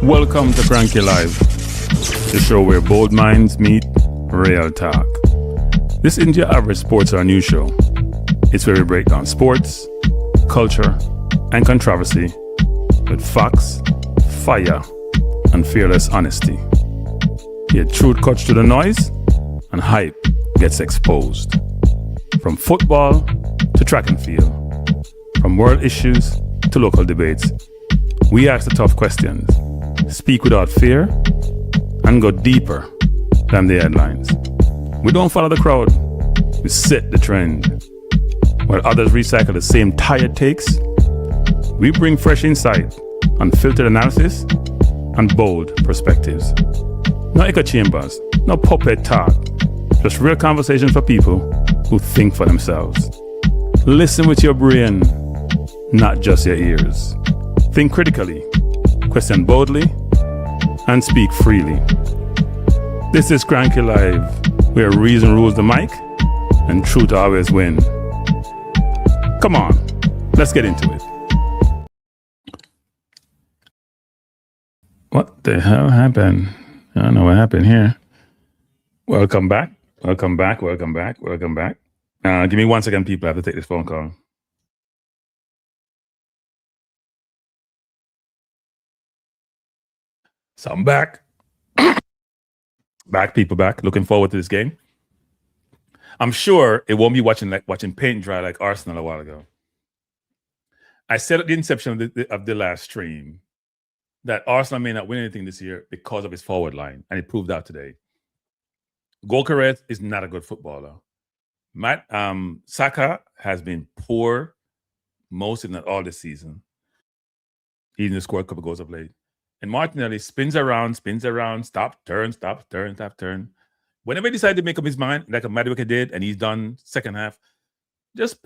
Welcome to Kranky Live, the show where bold minds meet real talk. This isn't your average sports or news show. It's where we break down sports, culture, and controversy with facts, fire, and fearless honesty. Here, truth cuts through the noise and hype gets exposed. From football to track and field, from world issues to local debates, we ask the tough questions, speak without fear, and go deeper than the headlines. We don't follow the crowd, we set the trend. While others recycle the same tired takes, we bring fresh insight, unfiltered analysis, and bold perspectives. No echo chambers, no puppet talk, just real conversations for people who think for themselves. Listen with your brain, not just your ears. Think critically, question boldly, and speak freely. This is Kranky Live, where reason rules the mic and truth always win. Come on, let's get into it. What the hell happened? I don't know what happened here. Welcome back. Give me 1 second, people. I have to take this phone call. So I'm back. People. Looking forward to this game. I'm sure it won't be watching paint dry like Arsenal a while ago. I said at the inception of the last stream that Arsenal may not win anything this year because of his forward line, and it proved out today. Gyökeres is not a good footballer. Saka has been poor most, if not all, this season. He even scored a couple goals of late. And Martinelli spins around, stop, turn. Whenever he decided to make up his mind, like a Madueke did, and he's done second half, just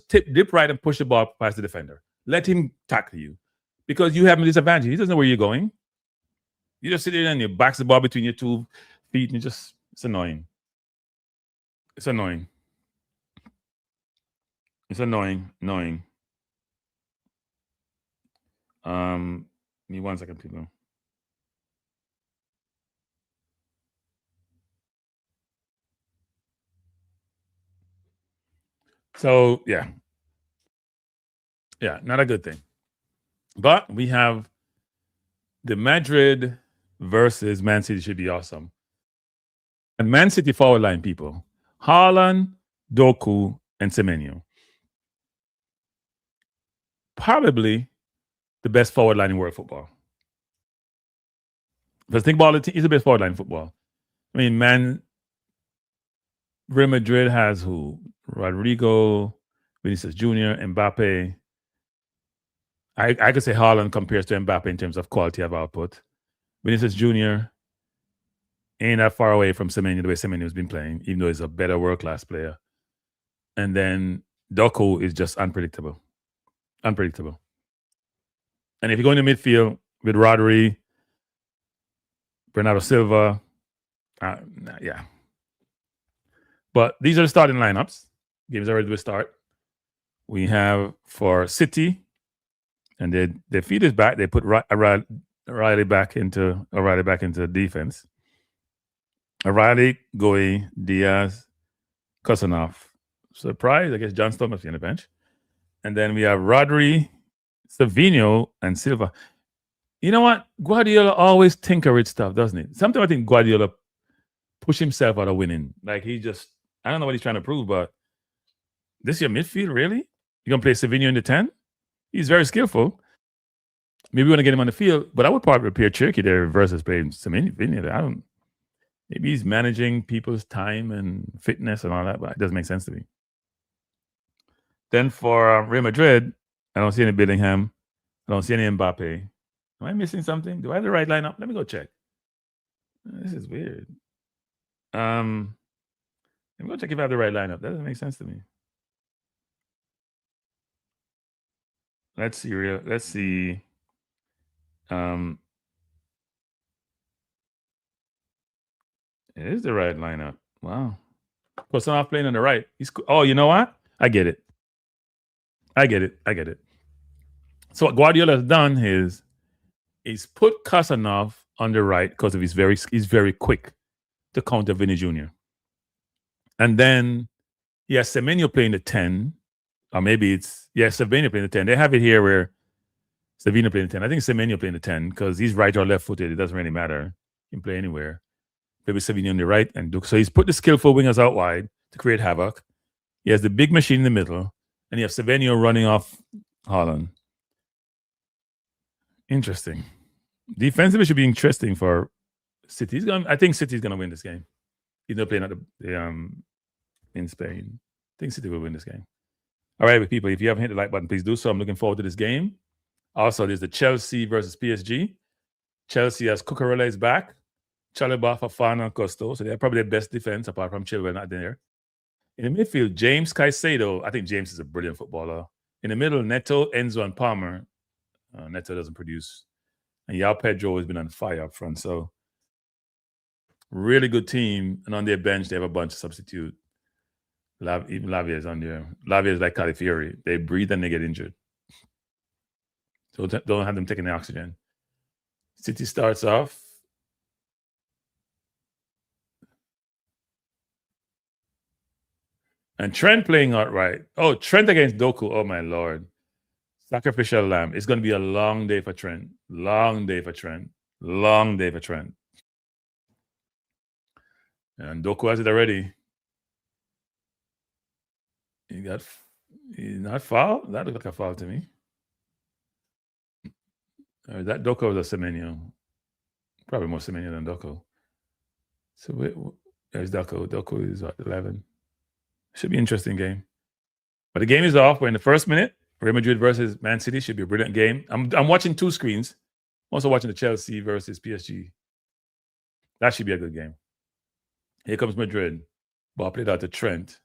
dip right and push the ball past the defender. Let him tackle you, because you have a disadvantage. He doesn't know where you're going. You just sit there and you box the ball between your 2 feet, and it's annoying. It's annoying. Give me 1 second, people. So, yeah, not a good thing. But we have the Madrid versus Man City should be awesome. And Man City forward line, people. Haaland, Doku, and Semenyo. Probably the best forward line in world football. Because think about it, he's the best forward line in football. I mean, Real Madrid has who? Rodrigo, Vinicius Jr., Mbappe. I could say Haaland compares to Mbappe in terms of quality of output. Vinicius Jr. ain't that far away from Semenyo, the way Semenyo has been playing, even though he's a better world-class player. And then Doku is just unpredictable. And if you go in the midfield with Rodri, Bernardo Silva, yeah. But these are the starting lineups. Games are ready to start. We have for City, and their feet is back. They put O'Reilly back into defense. O'Reilly, Goy, Diaz, Kusanov. Surprise, I guess John Stones must be on the bench. And then we have Rodri, Savinho, and Silva. You know what? Guardiola always tinker with stuff, doesn't he? Sometimes I think Guardiola push himself out of winning. Like I don't know what he's trying to prove, but this your midfield, really? You're going to play Savinho in the 10? He's very skillful. Maybe we want to get him on the field, but I would probably prepare Cherky there versus playing Savinho. Maybe he's managing people's time and fitness and all that, but it doesn't make sense to me. Then for Real Madrid, I don't see any Bellingham. I don't see any Mbappe. Am I missing something? Do I have the right lineup? Let me go check. This is weird. Let me go check if I have the right lineup. That doesn't make sense to me. Let's see. It is the right lineup. Wow. Kusanov playing on the right. Oh, you know what? I get it. So what Guardiola has done is He's put Kasanov on the right because of he's very quick to counter Vinny Jr. And then he has Semenyo playing the 10. Or maybe it's Semenyo playing the 10. They have it here where Semenyo playing the 10. I think Semenyo playing the 10 because he's right or left footed. It doesn't really matter. He can play anywhere. Maybe Semenyo on the right and Duke. So he's put the skillful wingers out wide to create havoc. He has the big machine in the middle, and you have Semenyo running off Haaland. Interesting. Defensively should be interesting for City. I think City's going to win this game. He's not playing at in Spain. I think City will win this game. All right, people, if you haven't hit the like button, please do so. I'm looking forward to this game. Also, there's the Chelsea versus PSG. Chelsea has Cucurella is back. Chalobah, Fofana, and Costo. So they're probably the best defense apart from Chilwell not there. In the midfield, James Caicedo. I think James is a brilliant footballer. In the middle, Neto, Enzo, and Palmer. Neto doesn't produce. And Yao Pedro has been on fire up front. So really good team. And on their bench, they have a bunch of substitute. Even Lavia is on there. Lavia is like Califieri. They breathe and they get injured. So don't have them taking the oxygen. City starts off. And Trent playing outright. Oh, Trent against Doku. Oh, my Lord. Sacrificial lamb. It's going to be a long day for Trent. Long day for Trent. Long day for Trent. And Doku has it already. He's not foul? That looked like a foul to me. That Doku was a Semenyo. Probably more Semenyo than Doku. So there's Doku. Doku is what, 11. Should be an interesting game. But the game is off. We're in the first minute. Real Madrid versus Man City should be a brilliant game. I'm watching two screens. I'm also watching the Chelsea versus PSG. That should be a good game. Here comes Madrid. Ball played out to Trent.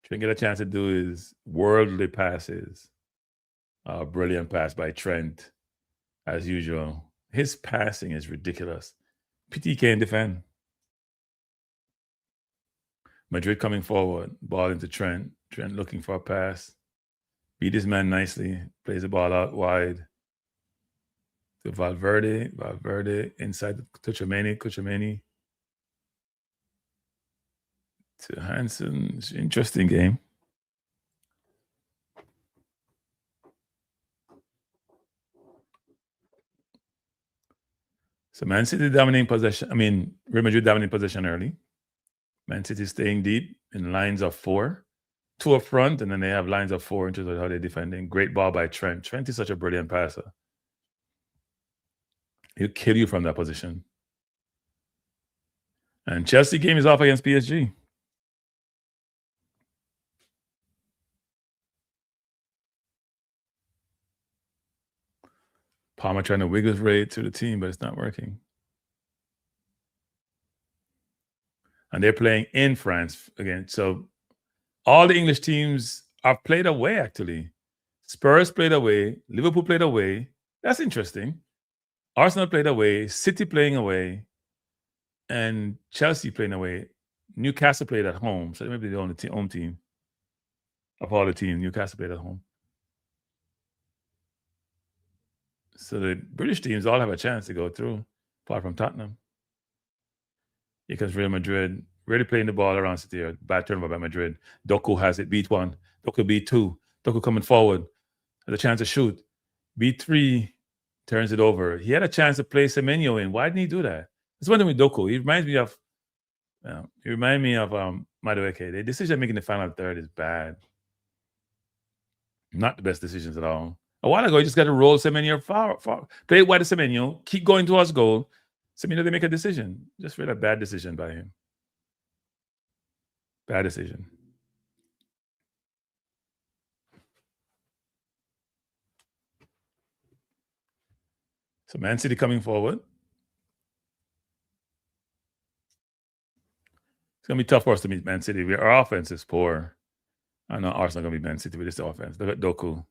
Trent get a chance to do his worldly passes. Brilliant pass by Trent, as usual. His passing is ridiculous. Pity can't defend. Madrid coming forward. Ball into Trent. Trent looking for a pass. Beat his man nicely. Plays the ball out wide. To Valverde. Valverde inside to Tchouaméni. To Hansen. It's an interesting game. So Man City dominating possession. Real Madrid dominating possession early. Man City staying deep in lines of 4. 2 up front, and then they have lines of 4 in terms of how they're defending. Great ball by Trent. Trent is such a brilliant passer. He'll kill you from that position. And Chelsea game is off against PSG. Palmer trying to wiggle his way to the team, but it's not working. And they're playing in France again. So all the English teams have played away, actually. Spurs played away. Liverpool played away. That's interesting. Arsenal played away. City playing away. And Chelsea playing away. Newcastle played at home. So maybe the only home team of all the teams. Newcastle played at home. So the British teams all have a chance to go through, apart from Tottenham. Because Real Madrid really playing the ball around City. Bad turnover by Madrid. Doku has it. Beat 1. Doku beat 2. Doku coming forward. Has a chance to shoot. Beat 3. Turns it over. He had a chance to play Semenyo in. Why didn't he do that? It's one thing with Doku. He reminds me of Madueke. The decision making the final third is bad. Not the best decisions at all. A while ago, you just got to roll Semenyo far. Play it wide to Semenyo. Keep going towards goal. Semenyo, they make a decision. Just really a bad decision by him. Bad decision. So Man City coming forward. It's going to be tough for us to meet Man City. Our offense is poor. I know Arsenal going to be Man City with this offense. Look at Doku.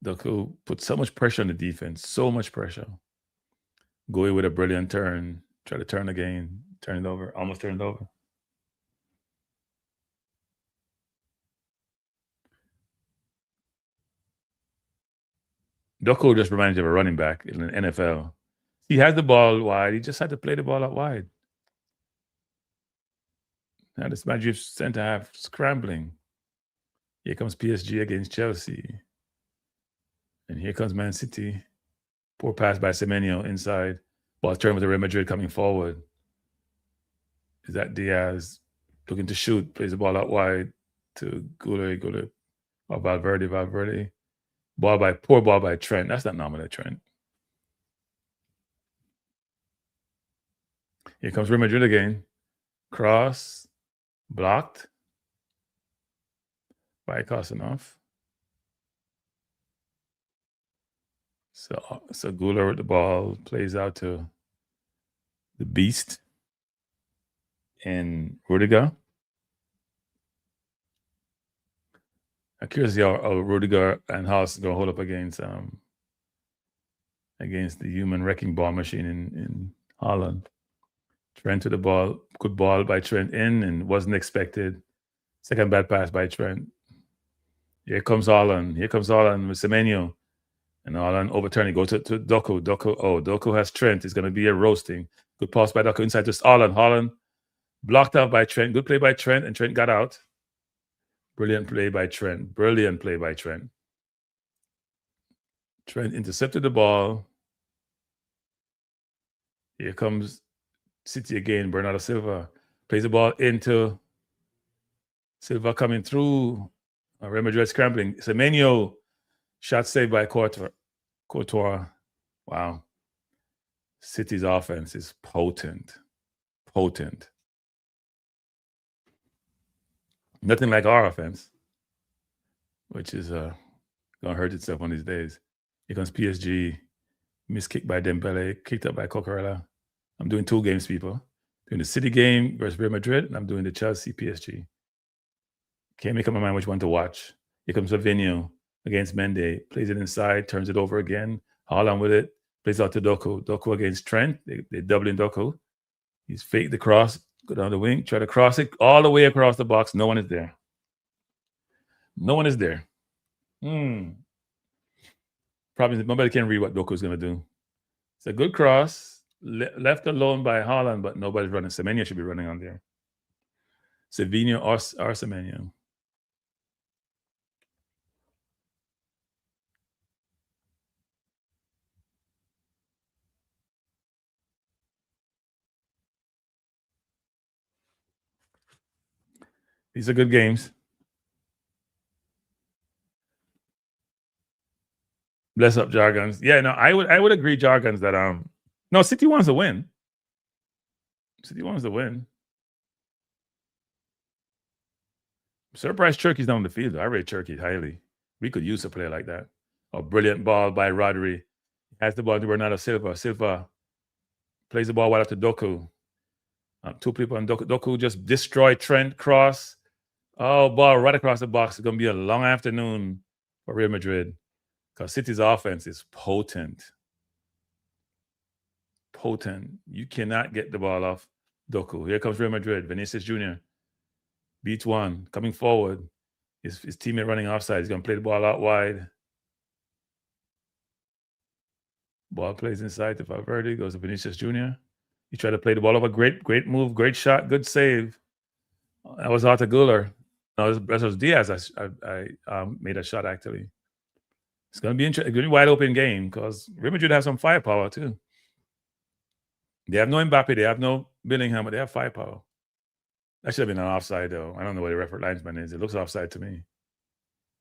Doku put so much pressure on the defense. So much pressure. Go with a brilliant turn. Try to turn again. Turn it over. Almost turned it over. Doku just reminds you of a running back in the NFL. He has the ball wide. He just had to play the ball out wide. Now this Madrid center half scrambling. Here comes PSG against Chelsea. And here comes Man City. Poor pass by Semenyo inside. Ball turned with the Real Madrid coming forward. Is that Diaz looking to shoot? Plays the ball out wide to Goulet, or Valverde. Poor ball by Trent. That's not normal, Trent. Here comes Real Madrid again. Cross. Blocked by Kosanov. So Goulet with the ball plays out to the Beast and Rudiger. I'm curious how Rudiger and Haas are going to hold up against the human wrecking ball machine in Haaland. Trent to the ball. Good ball by Trent in and wasn't expected. Second bad pass by Trent. Here comes Haaland. Here comes Haaland with Semenyo. And Haaland overturning. Go to Doku. Doku has Trent. It's going to be a roasting. Good pass by Doku inside to Haaland. Haaland blocked out by Trent. Good play by Trent, and Trent got out. Brilliant play by Trent. Trent intercepted the ball. Here comes City again. Bernardo Silva plays the ball into Silva coming through. Real Madrid scrambling. Semenyo, shot saved by Courtois. Wow. City's offense is potent. Nothing like our offense, which is going to hurt itself one of these days. Here comes PSG. Missed kick by Dembele. Kicked up by Cucurella. I'm doing 2 games, people. Doing the City game versus Real Madrid, and I'm doing the Chelsea PSG. Can't make up my mind which one to watch. Here comes Savinho against Mendy. Plays it inside, turns it over again. Haaland with it. Plays out to Doku. Doku against Trent. They're doubling Doku. He's faked the cross. Go down the wing. Try to cross it all the way across the box. No one is there. Probably nobody can read what Doku's going to do. It's a good cross. Left alone by Haaland, but nobody's running. Semenyo should be running on there. Savinho or Semenyo. These are good games. Bless up Jargons. Yeah, no, I would agree, Jargons, that no, City wants to win. Surprise Turkey's down the field. I rate Turkey highly. We could use a player like that. A brilliant ball by Rodri. Has the ball to Bernardo Silva. Silva plays the ball right up to Doku. 2 people on Doku. Doku just destroyed Trent. Cross. Oh, ball right across the box. It's going to be a long afternoon for Real Madrid because City's offense is potent. You cannot get the ball off Doku. Here comes Real Madrid. Vinicius Jr. beats one. Coming forward. His teammate running offside. He's going to play the ball out wide. Ball plays inside to Valverde. Goes to Vinicius Jr. He tried to play the ball over. Great move. Great shot. Good save. That was Arthur Guller. No, that was Diaz. I made a shot, actually. It's going to be interesting. It's going to be a wide open game because Real Madrid have some firepower, too. They have no Mbappe. They have no Bellingham, but they have firepower. That should have been an offside, though. I don't know where the referee linesman is. It looks offside to me.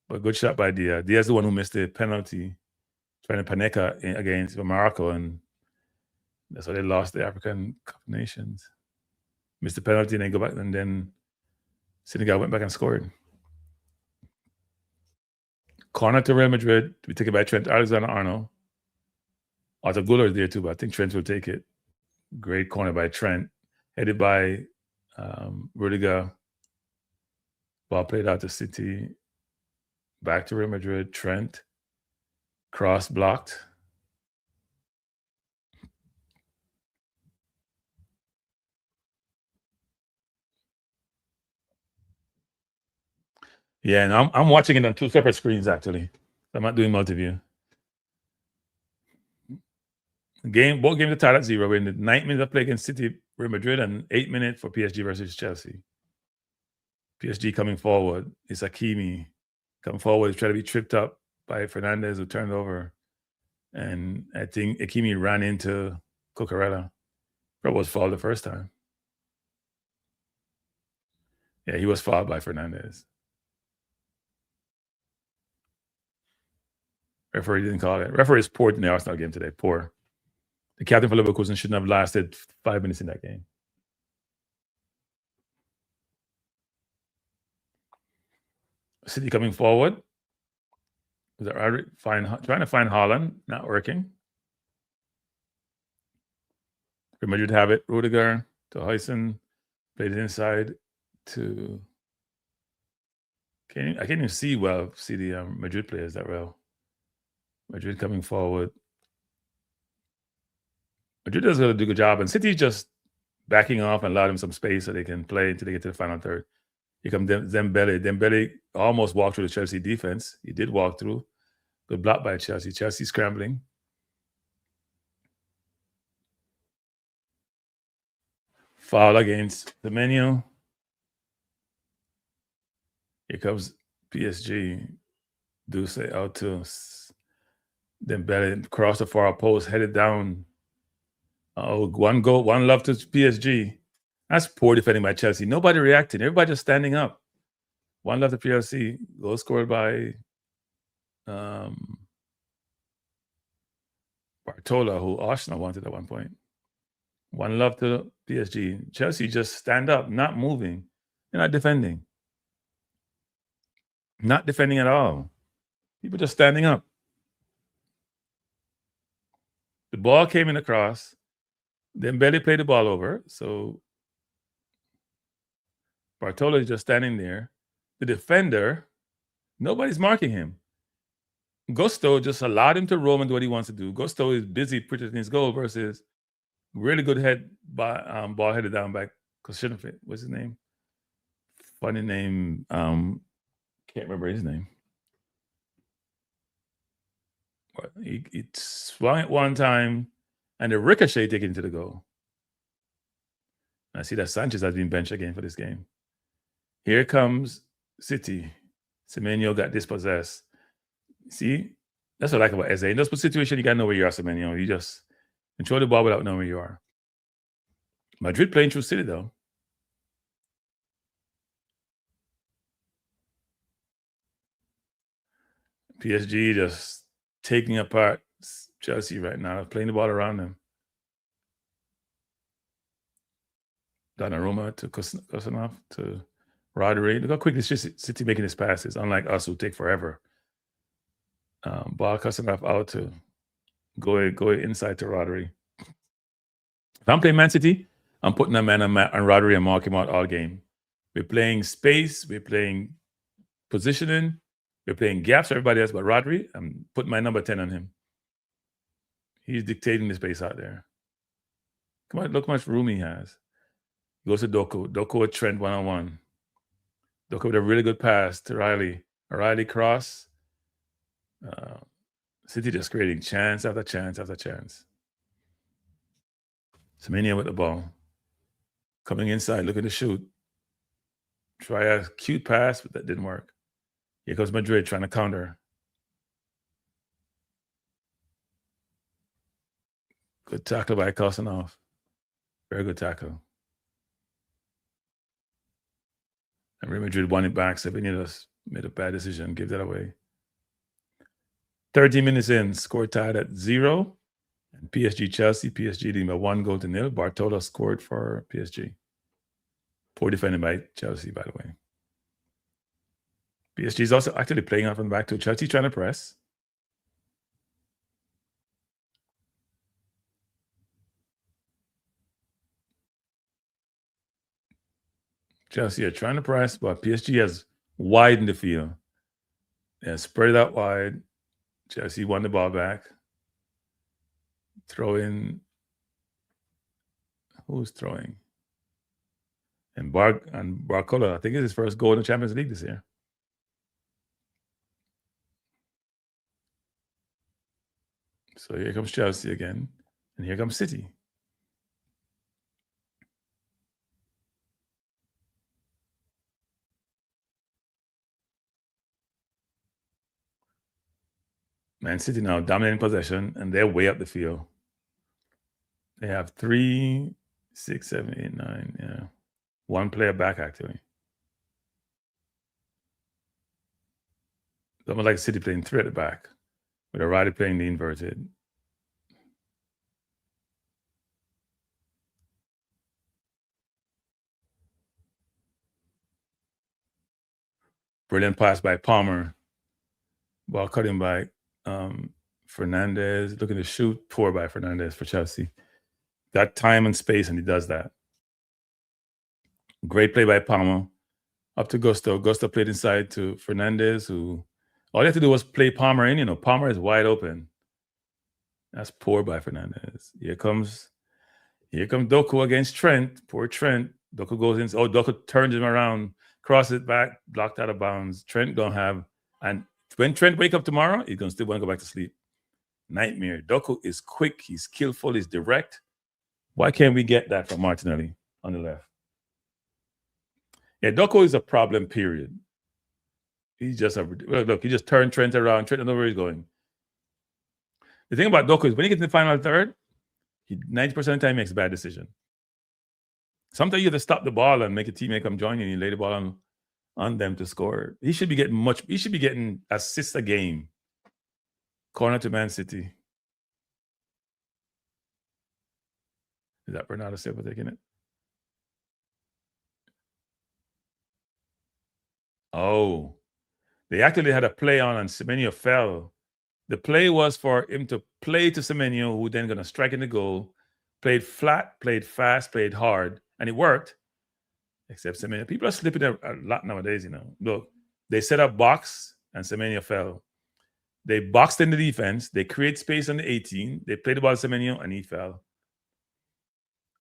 But good shot by Diaz. Diaz is the one who missed the penalty, trying to Panenka against Morocco, and that's why they lost the African Cup of Nations. Missed the penalty, and then go back, and then Senegal went back and scored. Corner to Real Madrid to be taken by Trent Alexander-Arnold. Arthur Guller is there too, but I think Trent will take it. Great corner by Trent, headed by Rudiger. Ball played out to City. Back to Real Madrid. Trent. Cross blocked. Yeah, and I'm watching it on 2 separate screens, actually. I'm not doing multi-view. Both games are tied at 0. We're in the 9th minute of play against City, Real Madrid, and 8th minute for PSG versus Chelsea. PSG coming forward. It's Hakimi come forward, try to be tripped up by Fernandez, who turned over. And I think Hakimi ran into Cucurella. Probably was fouled the first time. Yeah, he was fouled by Fernandez. Referee didn't call it. Referee is poor in the Arsenal game today. Poor. The captain for Leverkusen shouldn't have lasted 5 minutes in that game. City coming forward. Trying to find Haaland, not working. Real Madrid have it. Rudiger to Huysen. Played it inside to... I can't even see the Madrid players that well. Madrid coming forward. Madrid does a good job, and City's just backing off and allow them some space so they can play until they get to the final third. Here comes Dembele. Dembele almost walked through the Chelsea defense. He did walk through. Good block by Chelsea. Chelsea scrambling. Foul against the menu. Here comes PSG. Duse out to Dembele. Cross the far post, headed down. Oh, one goal, one love to PSG. That's poor defending by Chelsea. Nobody reacting. Everybody just standing up. One love to PSG. Goal scored by Bartola, who Arsenal wanted at one point. One love to PSG. Chelsea just stand up, not moving. They're not defending. Not defending at all. People just standing up. The ball came in across. Dembele played the ball over. So Bartola is just standing there. The defender, nobody's marking him. Gusto just allowed him to roam and do what he wants to do. Gusto is busy protecting his goal versus really good ball headed down back. What's his name? Funny name. Can't remember his name. But he swung it one time, and the ricochet taken into the goal. I see that Sanchez has been benched again for this game. Here comes City. Semenyo got dispossessed. See, that's what I like about Eze. In those situations, you got to know where you are, Semenyo. You just control the ball without knowing where you are. Madrid playing through City, though. PSG just taking apart Chelsea right now, playing the ball around them. Donnarumma to Kusanov to Rodri. Look how quickly City making his passes, unlike us who take forever. Ball Kusanov out to go inside to Rodri. If I'm playing Man City, I'm putting a man on Rodri and mark him out all game. We're playing space. We're playing positioning. We're playing gaps for everybody else, but Rodri, I'm putting my number 10 on him. He's dictating the space out there. Come on, look how much room he has. He goes to Doku. Doku with Trent one-on-one. Doku with a really good pass to Riley. Riley cross. City just creating chance after chance after chance. Semenyo with the ball. Coming inside, looking to shoot. Try a cute pass, but that didn't work. Here comes Madrid trying to counter. Good tackle by Kusanov. Very good tackle. And Real Madrid won it back. Semenyo made a bad decision, give that away. 30 minutes in, score tied at 0. And PSG-Chelsea, PSG leading by 1-0. Bartola scored for PSG. Poor defending by Chelsea, by the way. PSG is also actually playing off and back to Chelsea trying to press. Chelsea are trying to press, but PSG has widened the field. They have spread it out wide. Chelsea won the ball back. Throw in. Who's throwing? And Barcola, I think it's his first goal in the Champions League this year. So here comes Chelsea again. And here comes City. Man City now dominating possession, and they're way up the field. They have 3, 6, 7, 8, 9. Yeah. One player back, actually. It's almost like City playing 3 at the back, with O'Reilly playing the inverted. Brilliant pass by Palmer. Ball cutting by Fernandez. Looking to shoot. Poor by Fernandez for Chelsea. Got time and space, and he does that. Great play by Palmer. Up to Gusto. Gusto played inside to Fernandez, who all he had to do was play Palmer in. Palmer is wide open. That's poor by Fernandez. Here comes Doku against Trent. Poor Trent. Doku goes in. Oh, Doku turns him around, crosses it back, blocked out of bounds. Trent gonna have, and when Trent wake up tomorrow, he's gonna still want to go back to sleep. Nightmare. Doku is quick. He's skillful. He's direct. Why can't we get that from Martinelli on the left? Yeah, Doku is a problem, period. He's just look, he just turned Trent around. Trent doesn't know where he's going. The thing about Doku is when he gets in the final third, he 90% of the time makes a bad decision. Sometimes you have to stop the ball and make a teammate come join you and you lay the ball on them to score. He should be getting assists a game. Corner to Man City. Is that Bernardo Silva taking it? Oh, they actually had a play on and Semenyo fell. The play was for him to play to Semenyo, who then going to strike in the goal. Played flat, played fast, played hard, and it worked. Except Semenyo. People are slipping a lot nowadays, Look, they set up box and Semenyo fell. They boxed in the defense. They create space on the 18. They played the ball to Semenyo, and he fell.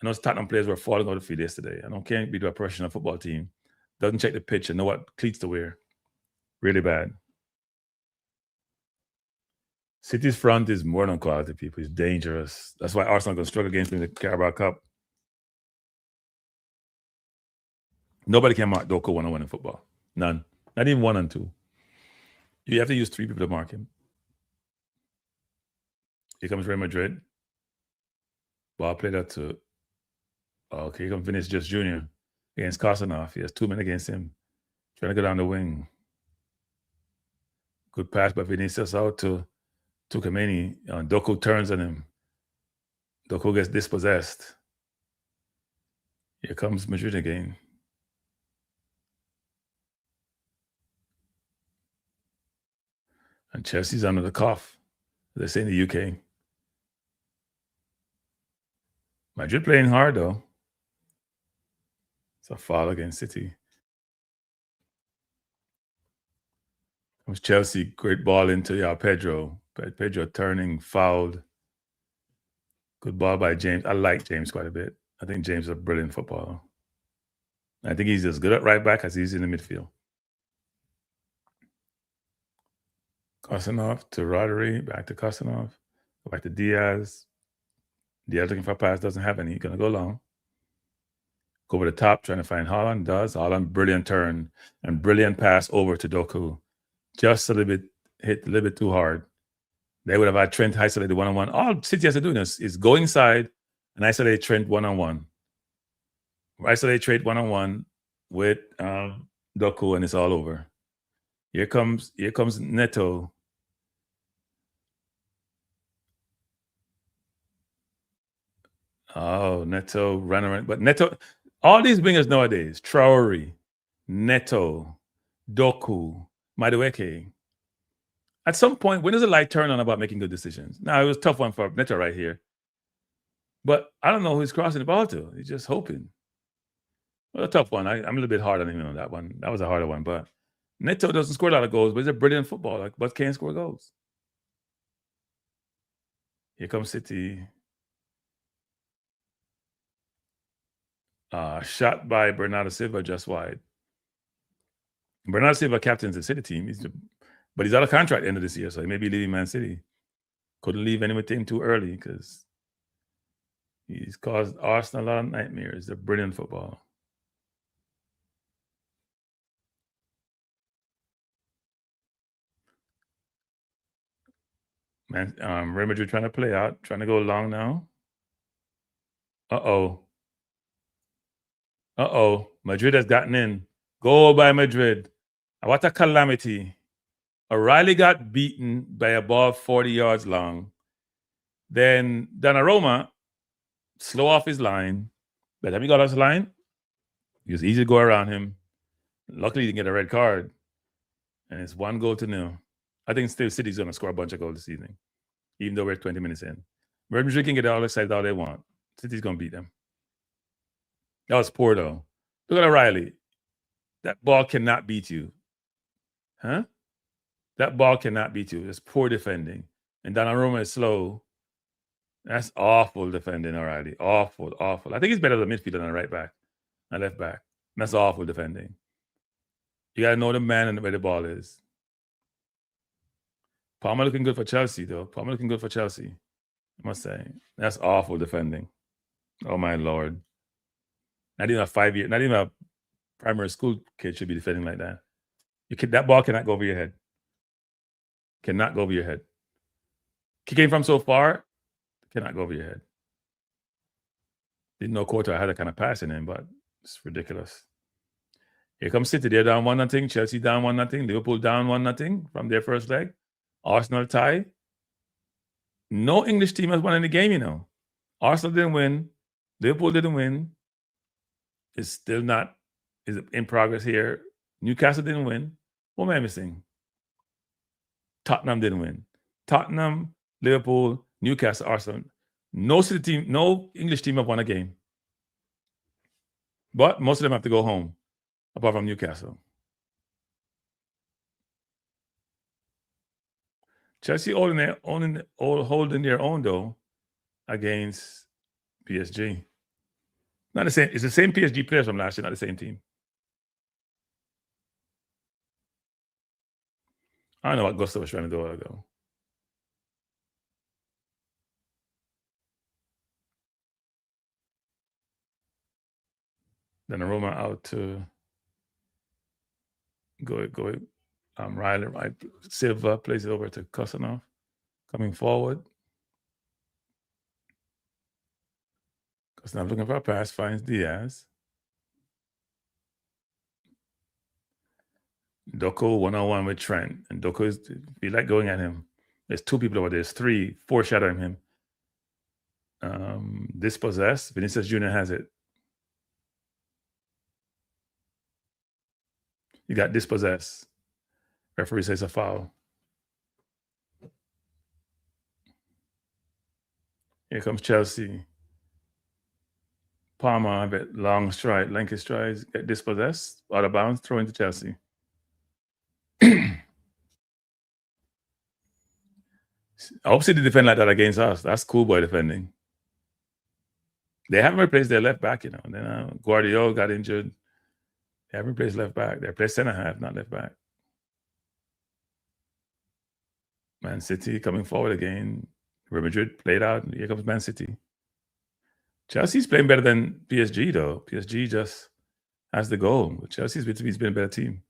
And those Tottenham players were falling out of the field yesterday. I can't be a professional football team. Doesn't check the pitch and know what cleats to wear. Really bad. City's front is more than quality, people. It's dangerous. That's why Arsenal going to struggle against them in the Carabao Cup. Nobody can mark Doku 1-on-1 in football. None. Not even 1 and 2. You have to use 3 people to mark him. Here comes Real Madrid. Ball played out to... Okay, here comes Vinicius Jr. against Kosanov. He has 2 men against him. Trying to go down the wing. Good pass by Vinicius out to Kameni. Doku turns on him. Doku gets dispossessed. Here comes Madrid again. And Chelsea's under the cough, as they say in the UK. Madrid playing hard, though. It's a foul against City. Comes Chelsea, great ball into Pedro. Pedro turning, fouled. Good ball by James. I like James quite a bit. I think James is a brilliant footballer. I think he's as good at right back as he's in the midfield. Kosanov to Rodri, back to Kosanov, back to Diaz. Diaz looking for a pass, doesn't have any. Going to go long. Go over the top, trying to find Haaland. Does. Haaland, brilliant turn and brilliant pass over to Doku. Just a little bit, hit a little bit too hard. They would have had Trent isolated 1-on-1. All City has to do is go inside and isolate Trent 1-on-1. Isolate Trent 1-on-1 with Doku, and it's all over. Here comes Neto. Oh, Neto ran around. But Neto, all these wingers nowadays, Traore, Neto, Doku, Madueke. At some point, when does the light turn on about making good decisions? Now, it was a tough one for Neto right here. But I don't know who he's crossing the ball to. He's just hoping. Well, a tough one. I'm a little bit hard on him on that one. That was a harder one. But Neto doesn't score a lot of goals, but he's a brilliant footballer. But can't score goals. Here comes City. Shot by Bernardo Silva just wide. Bernardo Silva captains the City team. But he's out of contract at the end of this year, so he may be leaving Man City. Couldn't leave any team too early because He's caused Arsenal a lot of nightmares. They're brilliant football. Man, Real Madrid trying to play out, trying to go long now. Uh-oh. Madrid has gotten in. Goal by Madrid. What a calamity. O'Reilly got beaten by a ball 40 yards long. Then Donnarumma, slow off his line. By the time he got off his line, it was easy to go around him. Luckily, he didn't get a red card. And it's 1-0. I think still City's going to score a bunch of goals this evening, even though we're 20 minutes in. Real Madrid can get all excited all they want. City's going to beat them. That was poor, though. Look at O'Reilly. That ball cannot beat you. Huh? That ball cannot beat you. It's poor defending. And Donnarumma is slow. That's awful defending, O'Reilly. Awful. I think he's better than midfielder than a right back and left back. That's awful defending. You got to know the man and where the ball is. Palmer looking good for Chelsea, though. I must say. That's awful defending. Oh, my Lord. Not even a primary school kid should be defending like that. That ball cannot go over your head. Cannot go over your head. Kicking from so far, cannot go over your head. Didn't know Courtois had that kind of pass in him, but it's ridiculous. Here comes City. They're down 1-0. Chelsea down 1-0. Liverpool down 1-0 from their first leg. Arsenal tie. No English team has won any game, you know. Arsenal didn't win. Liverpool didn't win. It's still not is in progress here. Newcastle didn't win. What am I missing? Tottenham didn't win. Tottenham, Liverpool, Newcastle, Arsenal. No City team, no English team have won a game. But most of them have to go home, apart from Newcastle. Chelsea holding their own though against PSG. Not the same. It's the same PSG players from last year, not the same team. I don't know what Gusto was trying to do though. Then Aroma out to go. Riley, right? Silva plays it over to Kosanov. Coming forward. Kosanov looking for a pass, finds Diaz. Doko 1-on-1 with Trent. And Doko is feel like going at him. There's two people over there. There's three foreshadowing him. Dispossessed. Vinicius Jr. has it. You got dispossessed. Referee says a foul. Here comes Chelsea. Palmer, a bit long stride, lengthy strides, get dispossessed, out of bounds, throw into Chelsea. I hope City defend like that against us. That's cool boy defending. They haven't replaced their left back, you know. Then Guardiola got injured. They haven't replaced left back. They replaced center half, not left back. Man City coming forward again. Real Madrid played out. And here comes Man City. Chelsea's playing better than PSG, though. PSG just has the goal. But Chelsea's been a better team.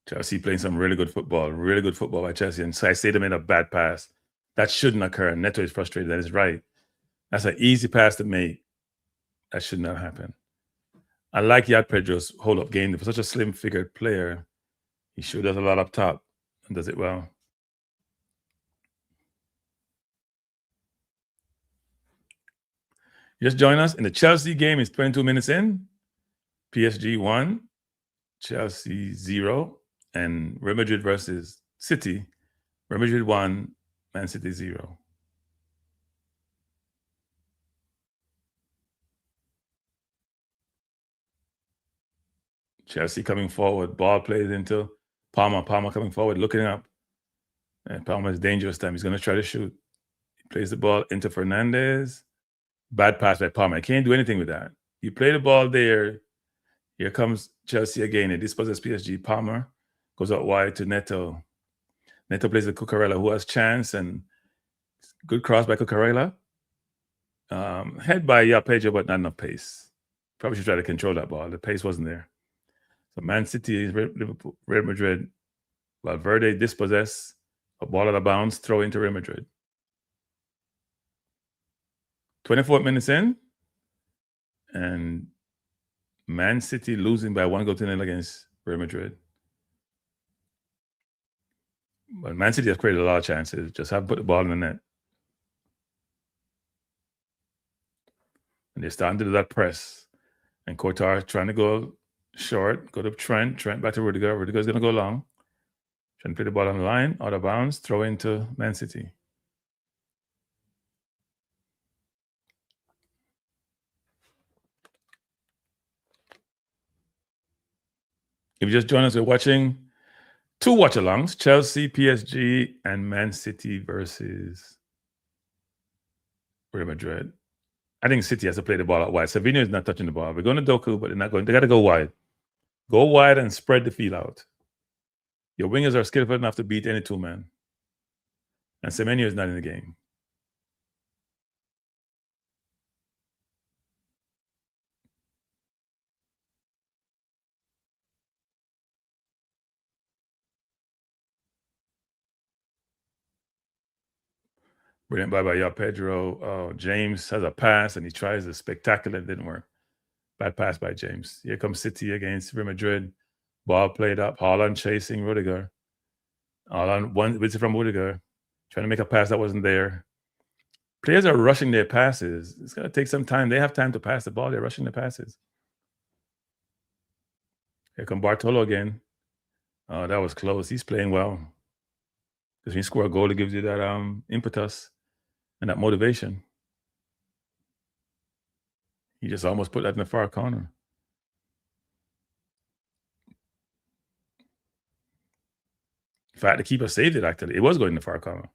Chelsea playing some really good football by Chelsea. And so I say they made a bad pass. That shouldn't occur. Neto is frustrated. That is right. That's an easy pass to make. That should not happen. I like Yad Pedro's hold-up game. For such a slim-figured player, he sure does a lot up top and does it well. You just join us in the Chelsea game. It's 22 minutes in. PSG 1, Chelsea 0, and Real Madrid versus City. Real Madrid 1, Man City 0. Chelsea coming forward. Ball plays into Palmer. Palmer coming forward, looking up. And Palmer is dangerous time. He's going to try to shoot. He plays the ball into Fernandez. Bad pass by Palmer. I can't do anything with that. You play the ball there. Here comes Chelsea again. It dispossesses PSG. Palmer goes out wide to Neto. Neto plays the Cucurella, who has chance, and good cross by Cucurella. Head by Pedro, but not enough pace. Probably should try to control that ball. The pace wasn't there. So Man City, Liverpool, Real Madrid, Valverde dispossess, a ball out of bounds, throw into Real Madrid. 24 minutes in, and Man City losing by 1-0 against Real Madrid. But Man City has created a lot of chances. Just haven't put the ball in the net. And they're starting to do that press. And Courtois trying to go short, go to Trent back to Rudiger. Rudiger's going to go long. Trying to play the ball on the line, out of bounds, throw into Man City. If you just joined us, we're watching two watch-alongs, Chelsea, PSG, and Man City versus Real Madrid. I think City has to play the ball out wide. Savinho is not touching the ball. We're going to Doku, but they're not going. They got to go wide. Go wide and spread the field out. Your wingers are skillful enough to beat any two-man. And Semenyo is not in the game. Brilliant by Pedro. James has a pass, and he tries a spectacular. It didn't work. Bad pass by James. Here comes City against Real Madrid. Ball played up. Haaland chasing Rudiger. Haaland one visit from Rudiger. Trying to make a pass that wasn't there. Players are rushing their passes. It's going to take some time. They have time to pass the ball. They're rushing the passes. Here comes Bartolo again. Oh, that was close. He's playing well. Because when you score a goal, it gives you that impetus and that motivation. He just almost put that in the far corner. In fact, the keeper saved it, actually. It was going in the far corner.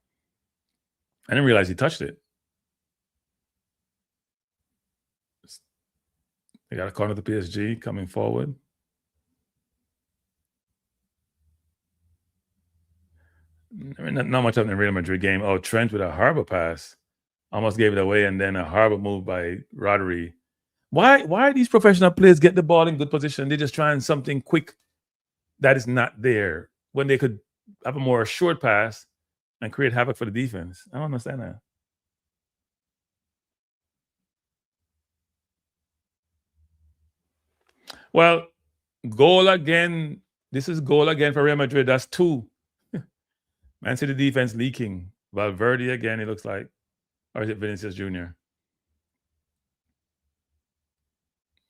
I didn't realize he touched it. They got a corner to PSG coming forward. Not much of the Real Madrid game. Oh, Trent with a horrible pass. Almost gave it away, and then a horrible move by Rodri. Why these professional players get the ball in good position? They're just trying something quick that is not there when they could have a more short pass and create havoc for the defense. I don't understand that. Well, goal again. This is goal again for Real Madrid. That's 2. Man City defense leaking. Valverde again, it looks like. Or is it Vinicius Jr.?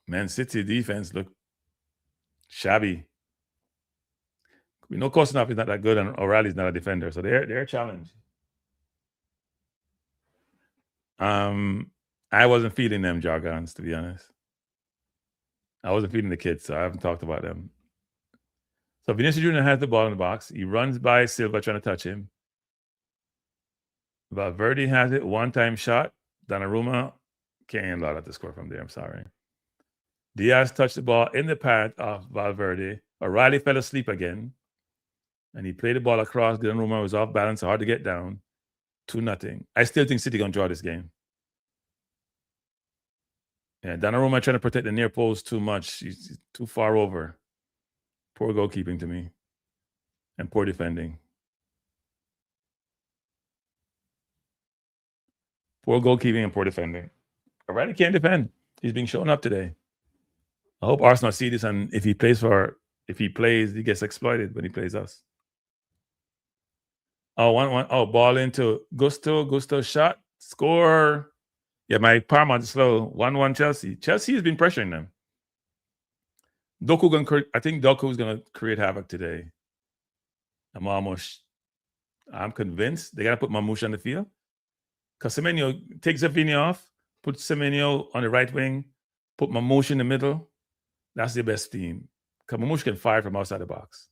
Man City defense look shabby. We know Kostanov is not that good, and O'Reilly's not a defender, so they're a challenge. I wasn't feeding them jargons, to be honest. I wasn't feeding the kids, so I haven't talked about them. So Vinicius Jr. has the ball in the box. He runs by Silva trying to touch him. Valverde has it. One-time shot. Donnarumma can't allow that to score from there. I'm sorry. Diaz touched the ball in the path of Valverde. O'Reilly fell asleep again. And he played the ball across. Donnarumma was off balance, hard to get down. 2-0. I still think City going to draw this game. Yeah, Donnarumma trying to protect the near post too much. He's too far over. Poor goalkeeping to me. And poor defending. Poor goalkeeping and poor defending. O'Reilly can't defend. He's being shown up today. I hope Arsenal see this, and if he plays, he gets exploited when he plays us. Oh, 1-1. Oh, ball into Gusto. Gusto shot. Score. Yeah, my Parma is slow. 1-1 Chelsea. Chelsea has been pressuring them. I think Doku is going to create havoc today. I'm convinced they got to put Mamouche on the field. Because Semenyo takes Savinho off, put Semenyo on the right wing, put Mamouche in the middle. That's the best team. Because Mamouche can fire from outside the box.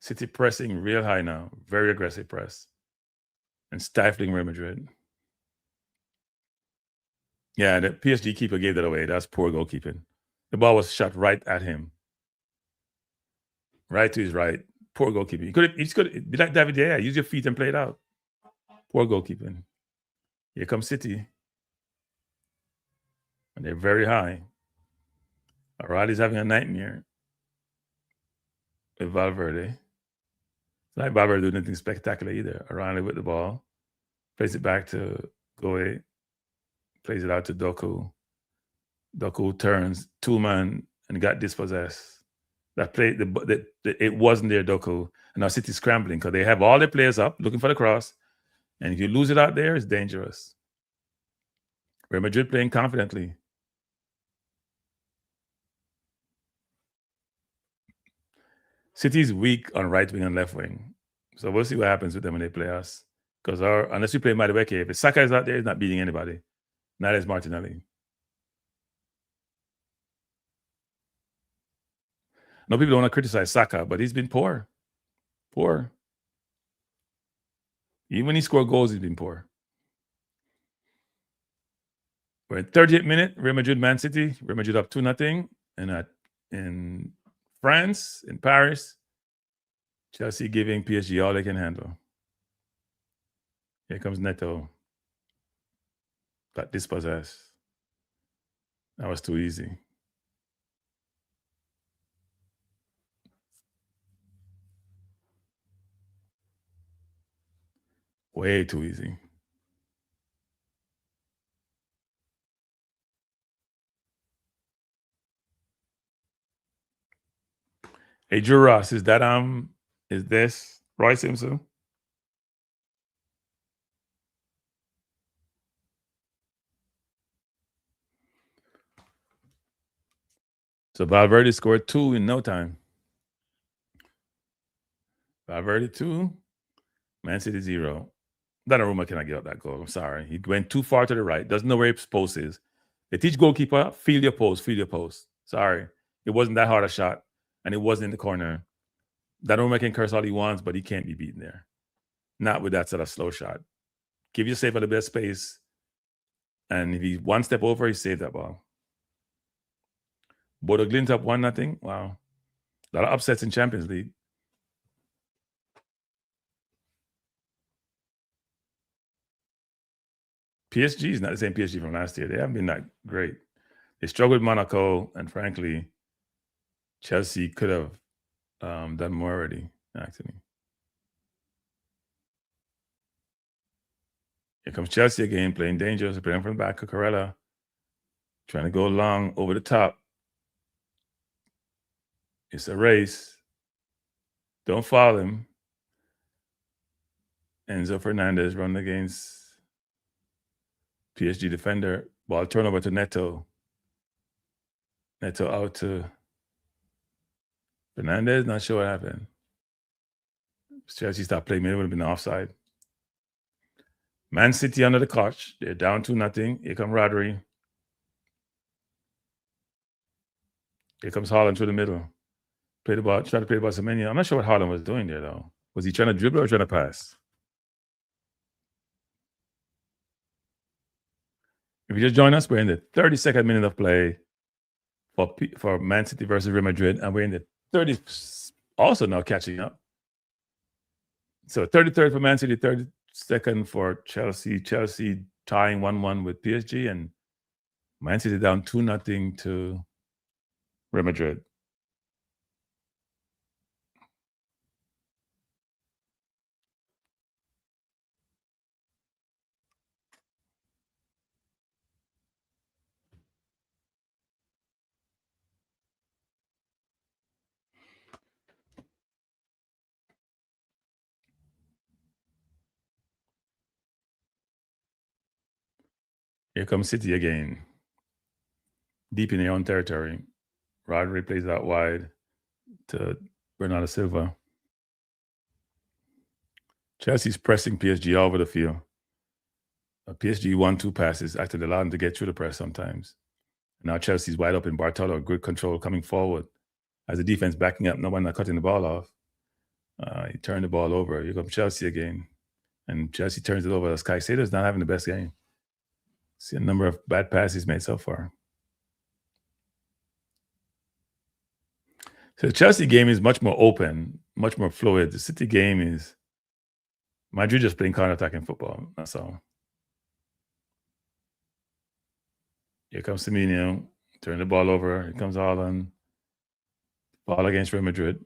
City pressing real high now. Very aggressive press. And stifling Real Madrid. Yeah, the PSG keeper gave that away. That's poor goalkeeping. The ball was shot right at him. Right to his right. Poor goalkeeping. He could be like David Gea. Use your feet and play it out. Poor goalkeeping. Here comes City. And they're very high. O'Reilly's having a nightmare with Valverde. It's not like Valverde doing anything spectacular either. O'Reilly with the ball. Plays it back to Goe. Plays it out to Doku. Doku turns 2-man and got dispossessed. That play, it wasn't their Doku. And now City's scrambling because they have all their players up looking for the cross. And if you lose it out there, it's dangerous. Real Madrid playing confidently. City's weak on right wing and left wing. So we'll see what happens with them when they play us. Because unless we play Madueke, if Saka is out there, he's not beating anybody. Not as Martinelli. No, people don't want to criticize Saka, but he's been poor. Poor. Even when he scored goals, he's been poor. We're at 38th minute, Real Madrid, Man City. Real Madrid up 2-0. And in France, in Paris, Chelsea giving PSG all they can handle. Here comes Neto. Got dispossessed. That was too easy. Way too easy. Hey, Drew Ross, is this Roy Simpson? So Valverde scored 2 in no time. Valverde 2, Man City 0. Donnarumma cannot get up that goal. I'm sorry. He went too far to the right. Doesn't know where his post is. They teach goalkeeper, feel your post, feel your post. Sorry. It wasn't that hard a shot, and it wasn't in the corner. Donnarumma can curse all he wants, but he can't be beaten there. Not with that sort of slow shot. Give yourself the best space, and if he's one step over, he saved that ball. Bodo Glimt up 1-0. Wow. A lot of upsets in Champions League. PSG is not the same PSG from last year. They haven't been that great. They struggled with Monaco, and frankly, Chelsea could have done more already, actually. Here comes Chelsea again, playing dangerous, playing from the back. Cucurella trying to go long over the top. It's a race. Don't foul him. Enzo Fernandez running against PSG defender. Ball turnover to Neto. Neto out to Fernandez. Not sure what happened. Chelsea stopped playing. Maybe it would have been offside. Man City under the coach. They're down 2-0. Here comes Rodri. Here comes Haaland through the middle. Play the ball. Try to play the ball to Semenyo. I'm not sure what Haaland was doing there, though. Was he trying to dribble or trying to pass? If you just join us, we're in the 32nd minute of play for Man City versus Real Madrid, and we're in the 30th, also now catching up. So 33rd for Man City, 32nd for Chelsea. Chelsea tying 1-1 with PSG, and Man City down 2-0 to Real Madrid. Here comes City again. Deep in their own territory. Rodri plays out wide to Bernardo Silva. Chelsea's pressing PSG all over the field. PSG 1-2 passes actually allowed them to get through the press sometimes. Now Chelsea's wide open. Bartolo, good control coming forward. As the defense backing up, no one not cutting the ball off. He turned the ball over. Here comes Chelsea again. And Chelsea turns it over as Caicedo's not having the best game. See a number of bad passes made so far. So the Chelsea game is much more open, much more fluid. The City game is Madrid just playing counter-attacking football. That's all. Here comes Semenyo, turn the ball over. Here comes Haaland. Ball against Real Madrid.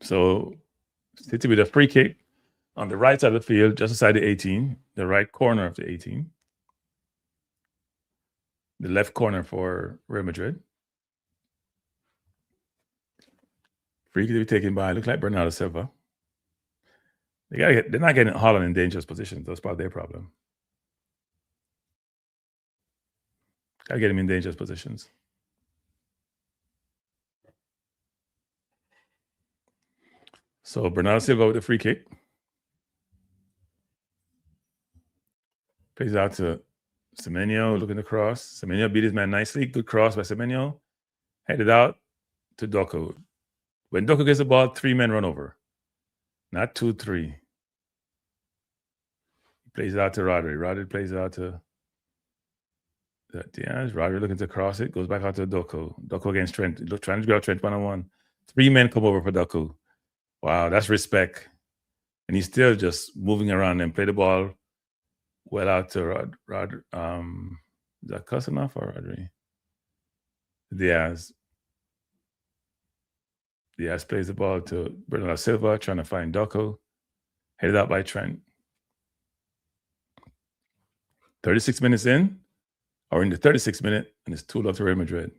So City with a free kick on the right side of the field, just inside the 18, the right corner of the 18. The left corner for Real Madrid. Free kick to be taken by, look like Bernardo Silva. They're not getting Haaland in dangerous positions. That's part of their problem. Gotta get him in dangerous positions. So Bernardo Silva with the free kick. Plays out to Semenyo, looking to cross. Semenyo beat his man nicely. Good cross by Semenyo. Headed out to Doku. When Doku gets the ball, 3 men run over. Not 2, 3. He plays it out to Rodri. Rodri plays it out to Diaz. Rodri looking to cross it. Goes back out to Doku. Doku against Trent. Trying to grab Trent one-on-one. 3 men come over for Doku. Wow, that's respect. And he's still just moving around and play the ball well out to Rodri. Is that Kusanov or Rodri? Diaz. Diaz plays the ball to Bernardo Silva, trying to find Doku. Headed out by Trent. 36 minutes in, or in the 36th minute, and it's 2-0 to Real Madrid.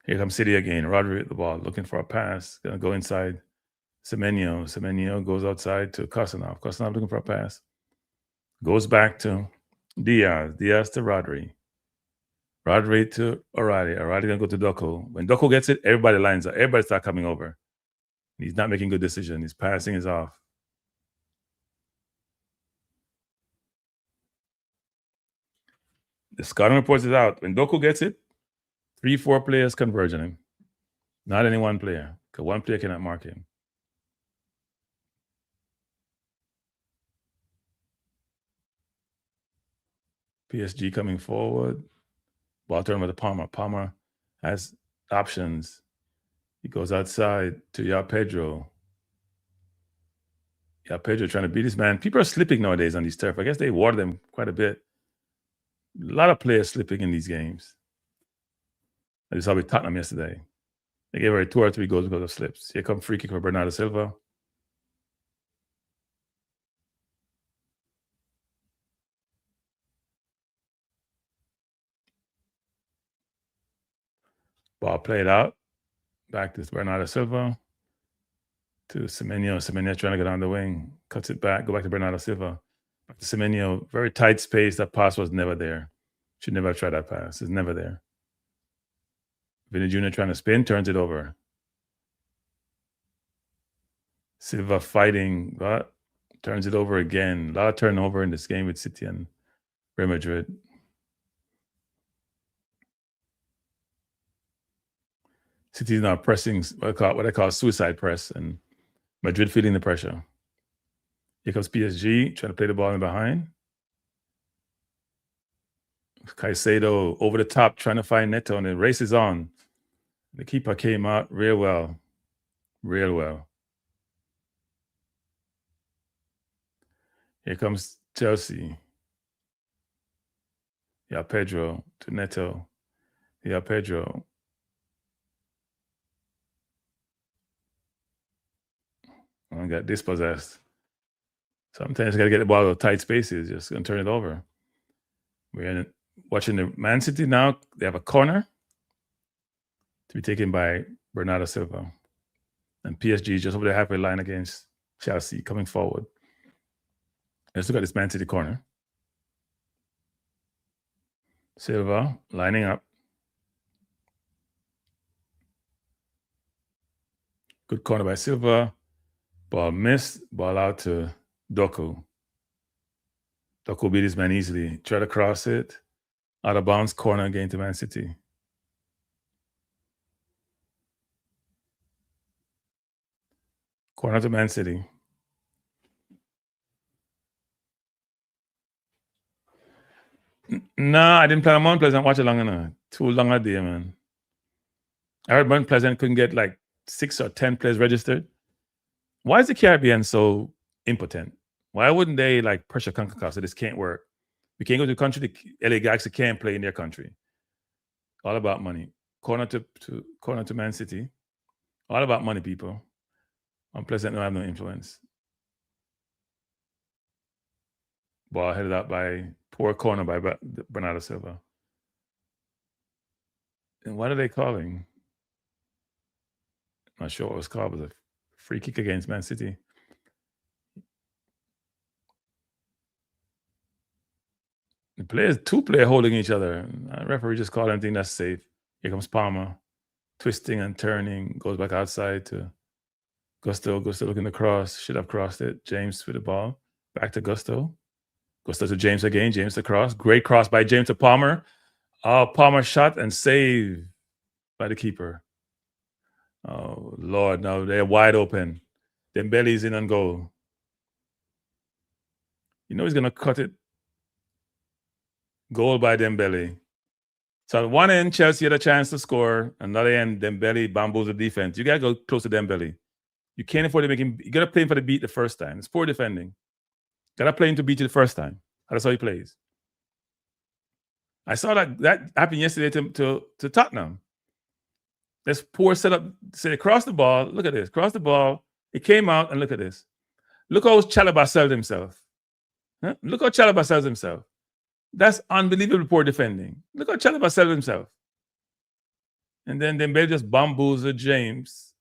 Here comes City again. Rodri with the ball, looking for a pass. Gonna go inside. Semenyo. Semenyo goes outside to Kusanov. Kusanov looking for a pass. Goes back to Diaz. Diaz to Rodri. Rodri to O'Reilly. O'Reilly gonna go to Doku. When Doku gets it, everybody lines up. Everybody start coming over. He's not making good decisions. His passing is off. The scouting reports it out. When Doku gets it, 3-4 players converge on him. Not any one player, because one player cannot mark him. PSG coming forward. Ball turn with the Palmer. Palmer has options. He goes outside to João Pedro. João Pedro trying to beat his man. People are slipping nowadays on these turf. I guess they water them quite a bit. A lot of players slipping in these games. I just saw with Tottenham yesterday. They gave away 2 or 3 goals because of slips. Here comes free kick for Bernardo Silva. Ball played out. Back to Bernardo Silva. To Semenyo. Semenyo trying to get on the wing. Cuts it back. Go back to Bernardo Silva. Back to Semenyo. Very tight space. That pass was never there. Should never have tried that pass. It's never there. Vinny Jr. trying to spin. Turns it over. Silva fighting. But turns it over again. A lot of turnover in this game with City and Real Madrid. City is now pressing what I call suicide press, and Madrid feeling the pressure. Here comes PSG, trying to play the ball in behind. Caicedo over the top, trying to find Neto, and the race is on. The keeper came out real well. Real well. Here comes Chelsea. Yeah, Pedro to Neto. Yeah, Pedro. I got dispossessed. Sometimes you got to get the ball out of tight spaces. Just going to turn it over. We're watching the Man City now. They have a corner to be taken by Bernardo Silva. And PSG just over the halfway line against Chelsea coming forward. Let's look at this Man City corner. Silva lining up. Good corner by Silva. Ball missed. Ball out to Doku. Doku beat his man easily. Try to cross it. Out of bounds corner again to Man City. Corner to Man City. Nah, I didn't play on Mount Pleasant. Watchalong. Too long a day, man. I heard Mount Pleasant couldn't get like 6 or 10 players registered. Why is the Caribbean so impotent? Why wouldn't they like pressure CONCACAF so this can't work? We can't go to the country. The LA Galaxy can't play in their country. All about money. Corner to Man City. All about money, people. Mount Pleasant don't have no influence. Ball headed out by poor corner by Bernardo Silva. And what are they calling? I'm not sure what it was called. It was a free kick against Man City. Two players holding each other. The referee just called anything that's safe. Here comes Palmer, twisting and turning, goes back outside to Gusto. Gusto looking to cross, should have crossed it. James with the ball, back to Gusto. Gusto to James again. James to cross. Great cross by James to Palmer. Palmer shot and save by the keeper. Oh, Lord, now they're wide open. Dembele's in on goal. You know he's going to cut it. Goal by Dembele. So at one end, Chelsea had a chance to score. Another end, Dembele bamboos the defense. You got to go close to Dembele. You can't afford to make him. You got to play him for the beat the first time. It's poor defending. Got to play him to beat you the first time. That's how he plays. I saw that happened yesterday to Tottenham. This poor setup. Say cross the ball. Look at this. Cross the ball. It came out and look at this. Look how Chalobah sells himself. Huh? Look how Chalobah sells himself. That's unbelievable poor defending. Look how Chalobah sells himself. And then Dembele just bamboozled James.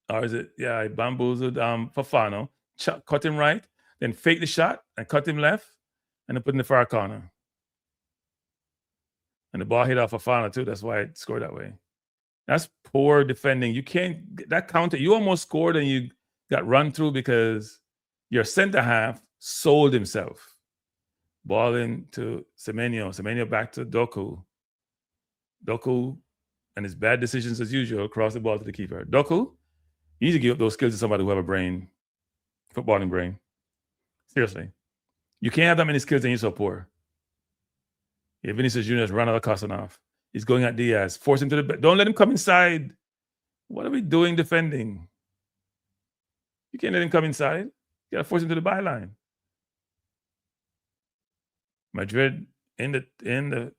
Or is it? Yeah, he bamboozled Fofana. Cut him right. Then fake the shot and cut him left. And then put in the far corner. And the ball hit off Fofana too. That's why it scored that way. That's poor defending. You can't, that counter, you almost scored and you got run through because your center half sold himself. Ball into Semenyo. Semenyo back to Doku. Doku and his bad decisions as usual, cross the ball to the keeper. Doku, you need to give up those skills to somebody who have a brain, footballing brain. Seriously. You can't have that many skills and you're so poor. Yeah, Vinicius Jr. run out of Casanov. He's going at Diaz. Force him to the back. Don't let him come inside. What are we doing defending? You can't let him come inside. You got to force him to the byline. Madrid in the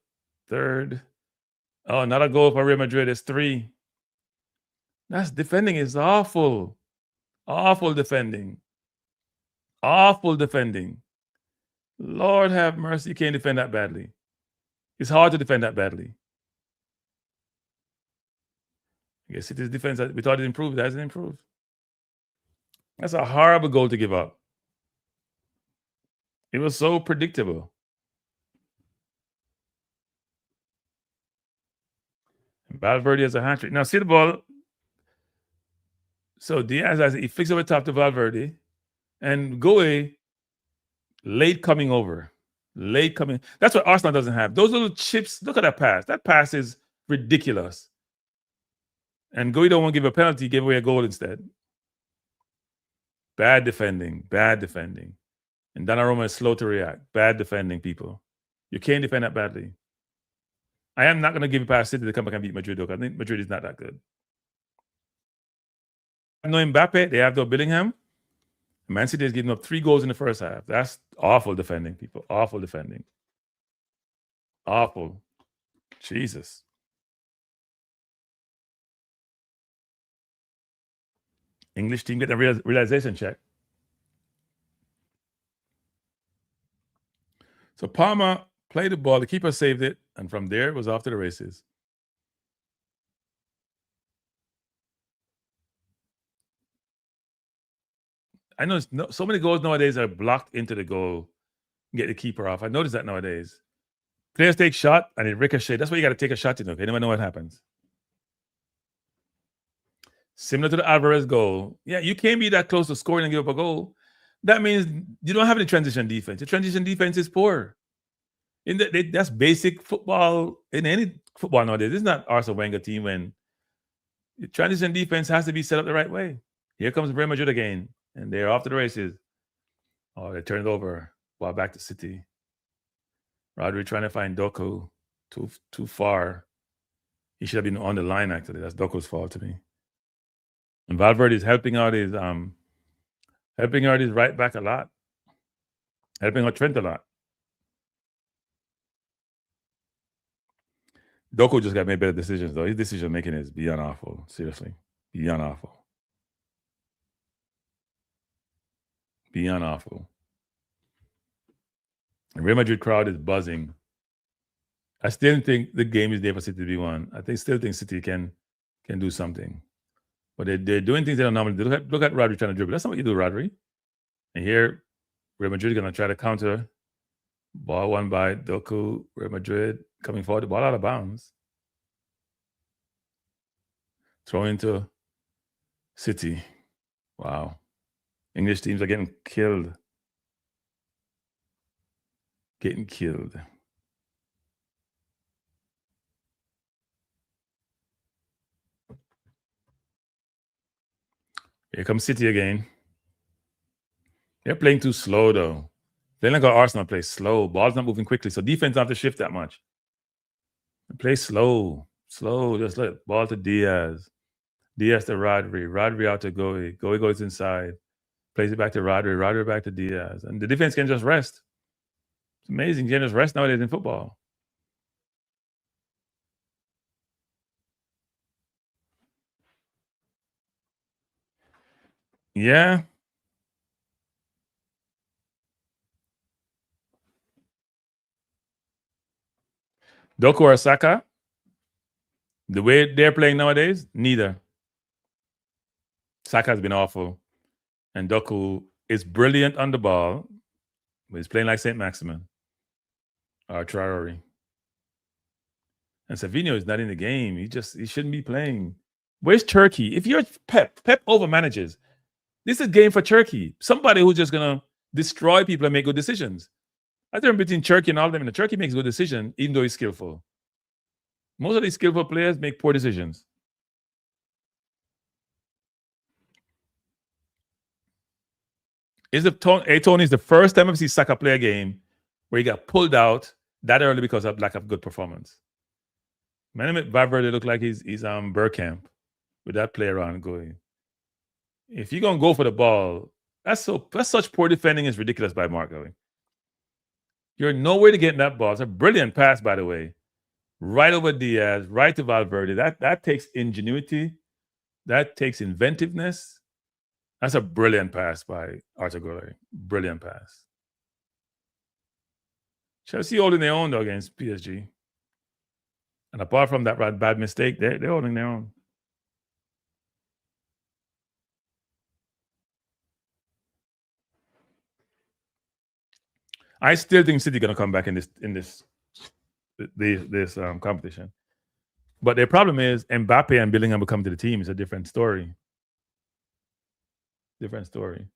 third. Oh, another goal for Real Madrid. It's 3. That's defending is awful. Awful defending. Awful defending. Lord have mercy. You can't defend that badly. It's hard to defend that badly. I guess City's defense, we thought it improved. It hasn't improved. That's a horrible goal to give up. It was so predictable. Valverde has a hat trick. Now, see the ball. So Diaz, he flicks over top to Valverde. And Goe, late coming over. Late coming. That's what Arsenal doesn't have. Those little chips, look at that pass. That pass is ridiculous. And Goe don't want to give a penalty, give away a goal instead. Bad defending. Bad defending. And Donnarumma is slow to react. Bad defending, people. You can't defend that badly. I am not going to give it past City to come back and beat Madrid, though. I think Madrid is not that good. No Mbappe. They have no Bellingham. Man City is giving up 3 goals in the first half. That's awful defending, people. Awful defending. Awful. Jesus. English team get a realization check. So Palmer played the ball. The keeper saved it. And from there, it was off to the races. I know so many goals nowadays are blocked into the goal. Get the keeper off. I noticed that nowadays. Players take shot and it ricochet. That's why you got to take a shot, you know. You never know what happens. Similar to the Alvarez goal. Yeah, you can't be that close to scoring and give up a goal. That means you don't have any transition defense. The transition defense is poor. That's basic football in any football nowadays. This is not Arsene Wenger team when the transition defense has to be set up the right way. Here comes Real Madrid again, and they're off to the races. Oh, they turned it over. Ball back to City. Rodri trying to find Doku too far. He should have been on the line, actually. That's Doku's fault to me. And Valverde is helping out his right back a lot. Helping out Trent a lot. Doku just got to make better decisions, though. His decision making is beyond awful. Seriously. Beyond awful. Beyond awful. The Real Madrid crowd is buzzing. I still think the game is there for City to be won. Still think City can do something. But they're doing things they don't normally do. Look at Rodri trying to dribble. That's not what you do, Rodri. And here, Real Madrid is going to try to counter. Ball won by Doku. Real Madrid coming forward. The ball out of bounds. Throw into City. Wow. English teams are getting killed. Getting killed. Here comes City again. They're playing too slow, though. They don't got Arsenal play slow. Ball's not moving quickly, so defense don't have to shift that much. They play slow. Slow. Just let ball to Diaz. Diaz to Rodri. Rodri out to Goey. Goey goes inside. Plays it back to Rodri. Rodri back to Diaz. And the defense can just rest. It's amazing. You can just rest nowadays in football. Yeah. Doku or Saka, the way they're playing nowadays, neither. Saka has been awful. And Doku is brilliant on the ball, but he's playing like St. Maximin or Traore. And Savinho is not in the game. He shouldn't be playing. Where's Turkey? If you're Pep overmanages. This is a game for Turkey. Somebody who's just going to destroy people and make good decisions. I think between Turkey and all of them, and Turkey makes good decisions, even though he's skillful. Most of these skillful players make poor decisions. Tony is the first time I've seen Saka play a game where he got pulled out that early because of lack of good performance. Man, Valverde look like he's Bergkamp with that play around going. If you're gonna go for the ball, that's such poor defending is ridiculous by Mark going. You're nowhere to get in that ball. It's a brilliant pass, by the way. Right over Diaz, right to Valverde. That takes ingenuity. That takes inventiveness. That's a brilliant pass by Arthur Goulart. Brilliant pass. Chelsea holding their own, though, against PSG. And apart from that bad mistake, they're holding their own. I still think City going to come back in this competition. But their problem is Mbappe and Bellingham will come to the team. It's a different story. Different story.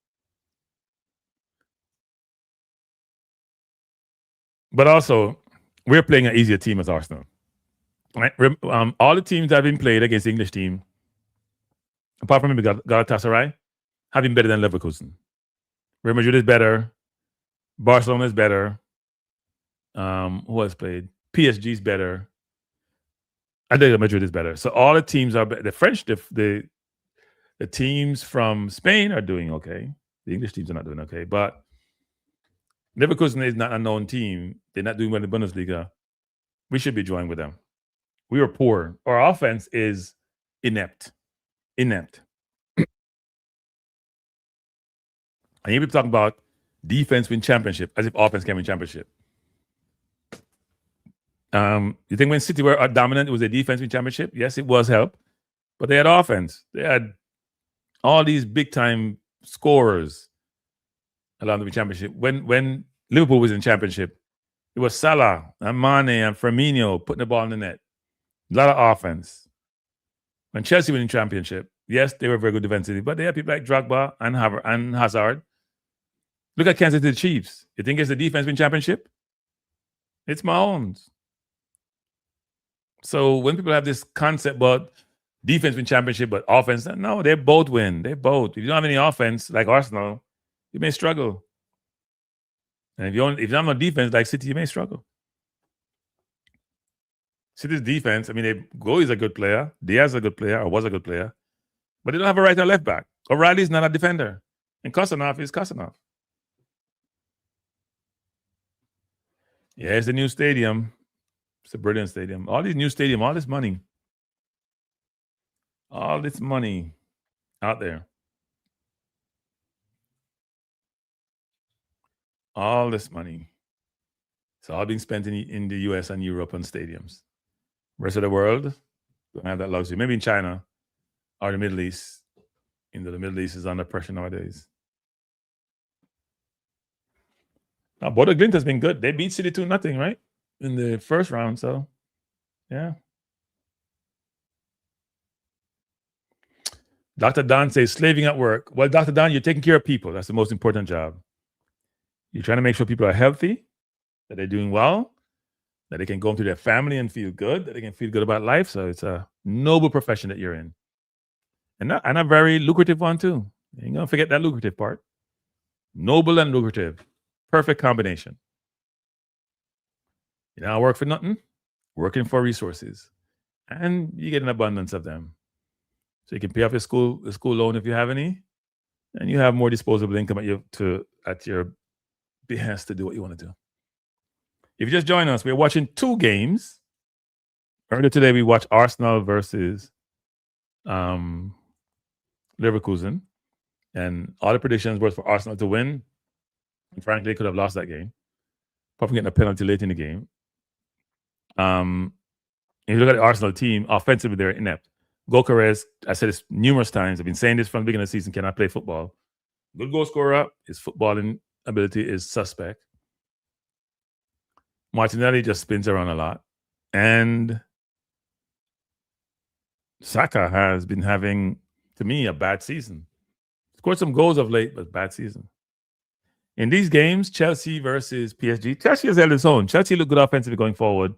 But also, we're playing an easier team as Arsenal. Right? All the teams that have been played against the English team, apart from Galatasaray, have been better than Leverkusen. Real Madrid is better. Barcelona is better. Who has played? PSG is better. I think Madrid is better. So all the teams are better. The French, the teams from Spain are doing okay. The English teams are not doing okay. But Leverkusen is not a known team. They're not doing well in the Bundesliga. We should be joining with them. We were poor. Our offense is inept. And you be talking about defense win championship as if offense can win championship. You think when City were dominant, it was a defense win championship? Yes, it was help. But they had offense. They had all these big-time scorers along the championship. When Liverpool was in championship, it was Salah and Mane and Firmino putting the ball in the net. A lot of offense. When Chelsea were in championship, yes, they were very good defensively, but they had people like Drogba and Hazard. Look at Kansas City Chiefs. You think it's the defense win championship? It's Mahomes. So when people have this concept about defense win championship, but offense, no, they both win. They both. If you don't have any offense like Arsenal, you may struggle. And if you don't have no defense like City, you may struggle. City's defense, I mean, Goalie's a good player. Diaz is a good player, or was a good player. But they don't have a right or left back. O'Reilly's not a defender. And Kosanov is Kosanov. Yeah, it's a new stadium. It's a brilliant stadium. All these new stadium, all this money. All this money out there. All this money. It's all being spent in the US and Europe on stadiums. Rest of the world don't have that luxury. Maybe in China or the Middle East. The Middle East is under pressure nowadays. Now, Bodo Glimt has been good. They beat City 2-0, right? In the first round, so yeah. Dr. Don says, slaving at work. Well, Dr. Don, you're taking care of people. That's the most important job. You're trying to make sure people are healthy, that they're doing well, that they can go into their family and feel good, that they can feel good about life. So it's a noble profession that you're in. And a very lucrative one, too. You ain't going to forget that lucrative part. Noble and lucrative. Perfect combination. You don't work for nothing, working for resources. And you get an abundance of them. So you can pay off your school loan if you have any, and you have more disposable income at your behest to do what you want to do. If you just join us, we're watching 2 games. Earlier today, we watched Arsenal versus Leverkusen, and all the predictions were for Arsenal to win. And frankly, they could have lost that game, apart from getting a penalty late in the game. If you look at the Arsenal team, offensively, they're inept. Gokares, I said this numerous times. I've been saying this from the beginning of the season, cannot play football. Good goal scorer. His footballing ability is suspect. Martinelli just spins around a lot. And Saka has been having, to me, a bad season. Scored some goals of late, but bad season. In these games, Chelsea versus PSG, Chelsea has held its own. Chelsea look good offensively going forward.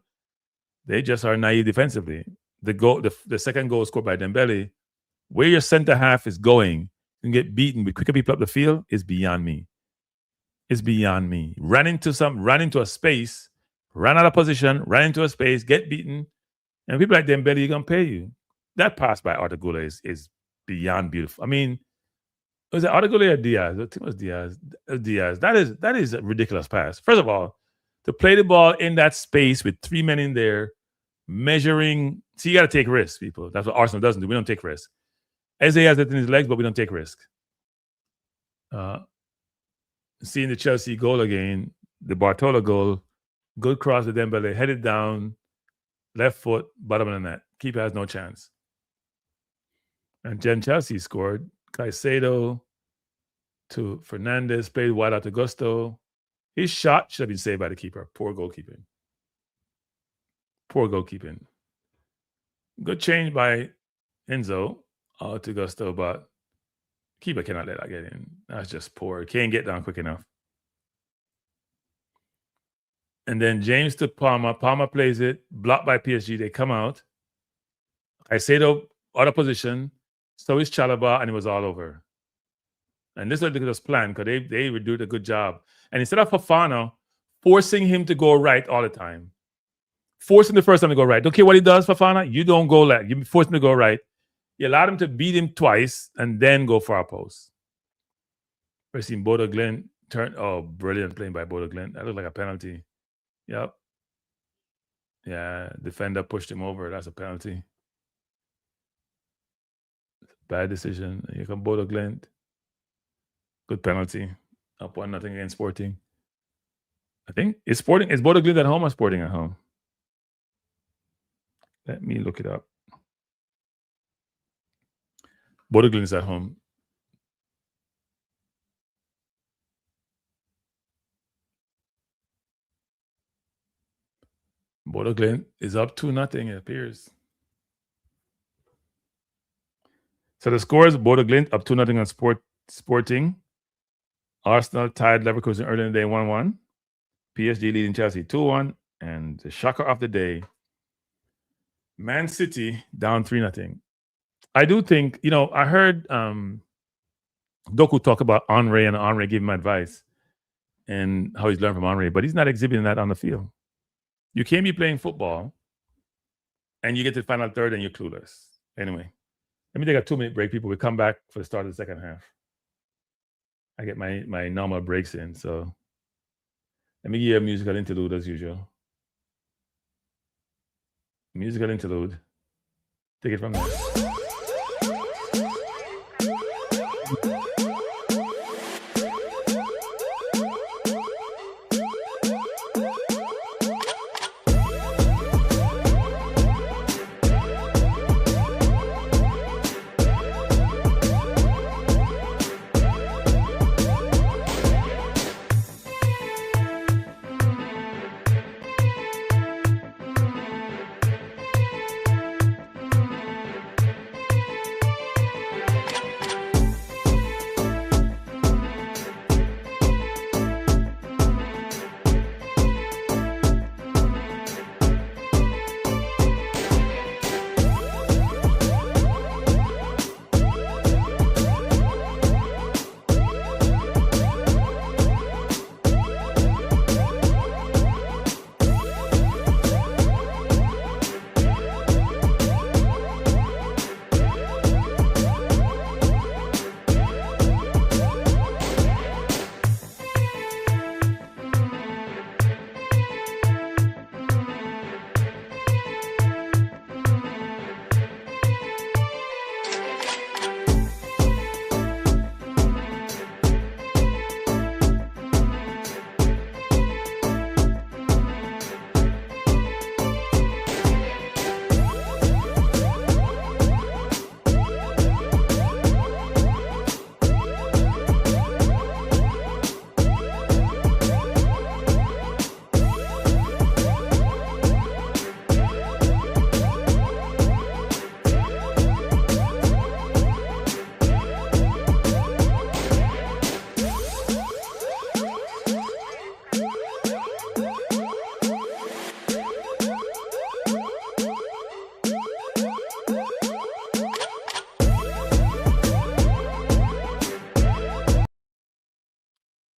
They just are naive defensively. The second goal scored by Dembele, where your center half is going and get beaten with quicker people up the field is beyond me. It's beyond me. Run into a space, run out of position, run into a space, get beaten, and people like Dembele are gonna pay you. That pass by Arda Güler is beyond beautiful. I mean, was it Arda Güler or Diaz? I think it was Diaz. Diaz. That is a ridiculous pass. First of all, to play the ball in that space with 3 men in there, measuring. See, you got to take risks, people. That's what Arsenal doesn't do. We don't take risks. Eze has it in his legs, but we don't take risks. Seeing the Chelsea goal again, the Bartola goal, good cross to Dembele, headed down, left foot, bottom of the net. Keeper has no chance. And then Chelsea scored. Caicedo to Fernandez, played wide out to Gusto. His shot should have been saved by the keeper. Poor goalkeeping. Poor goalkeeping. Good change by Enzo out to Gusto, but keeper cannot let that get in. That's just poor. Can't get down quick enough. And then James to Palmer. Palmer plays it. Blocked by PSG. They come out. Caicedo out of position. So is Chalobah, and it was all over. And this is a ridiculous plan because they would do a good job. And instead of Fofana forcing him to go right all the time, force him the first time to go right. Don't care what he does, Fofana. You don't go left. You force him to go right. You allowed him to beat him twice and then go far post. We've seen Bodo Glimt turn. Oh, brilliant playing by Bodo Glimt. That looked like a penalty. Yep. Yeah, defender pushed him over. That's a penalty. Bad decision. Here come Bodo Glimt. Good penalty. Up 1-0 against Sporting. I think is Bodo Glimt at home or Sporting at home? Let me look it up. Bodo Glimt is at home. Bodo Glimt is up 2-0, it appears. So the scores, Bodo Glimt up 2-0 on Sporting. Arsenal tied Leverkusen early in the day 1-1. PSG leading Chelsea 2-1. And the shocker of the day, Man City down 3-0. I do think, I heard Doku talk about Henry and Henry give him advice and how he's learned from Henry, but he's not exhibiting that on the field. You can't be playing football and you get to the final third and you're clueless. Anyway, let me take a 2-minute break, people. We come back for the start of the second half. I get my normal breaks in, so let me give you a musical interlude as usual. Musical interlude. Take it from there.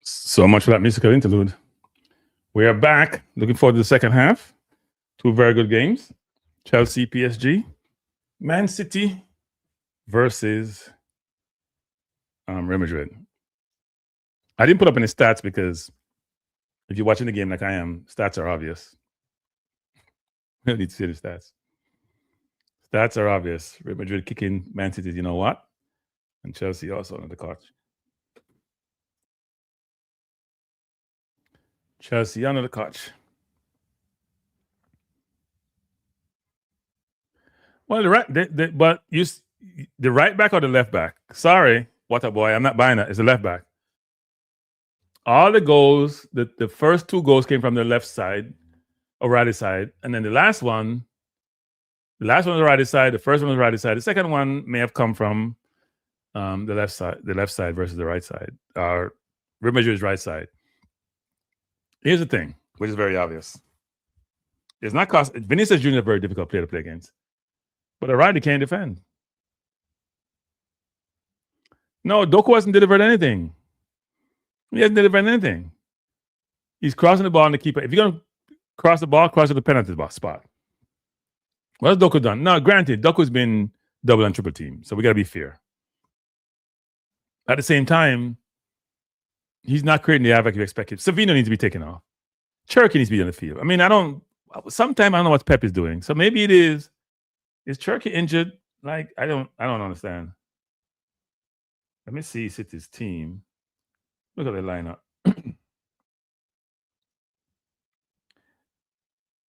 So much for that musical interlude. We are back. Looking forward to the second half. 2 very good games. Chelsea, PSG. Man City versus Real Madrid. I didn't put up any stats because if you're watching the game like I am, stats are obvious. We don't need to see the stats. Stats are obvious. Real Madrid kicking Man City, you know what? And Chelsea also under the coach. Chelsea under the coach. Well, the right back or the left back? Sorry, what a boy. I'm not buying that. It's the left back. All the goals, the first 2 goals came from the left side or right side, and then the last one was the right side. The first one was the right side. The second one may have come from the left side versus the right side. Real Madrid's right side. Here's the thing, which is very obvious. It's not cost. Vinicius Jr. is a very difficult player to play against, but O'Reilly can't defend. No, Doku hasn't delivered anything. He hasn't delivered anything. He's crossing the ball and the keeper. If you're going to cross the ball, cross to the penalty spot. What has Doku done? Now, granted, Doku's been double and triple team, so we got to be fair. At the same time, he's not creating the havoc you expected. Savino needs to be taken off. Cherky needs to be on the field. I mean, sometimes I don't know what Pep is doing. So maybe it is Cherky injured? Like, I don't understand. Let me see City's team. Look at the lineup.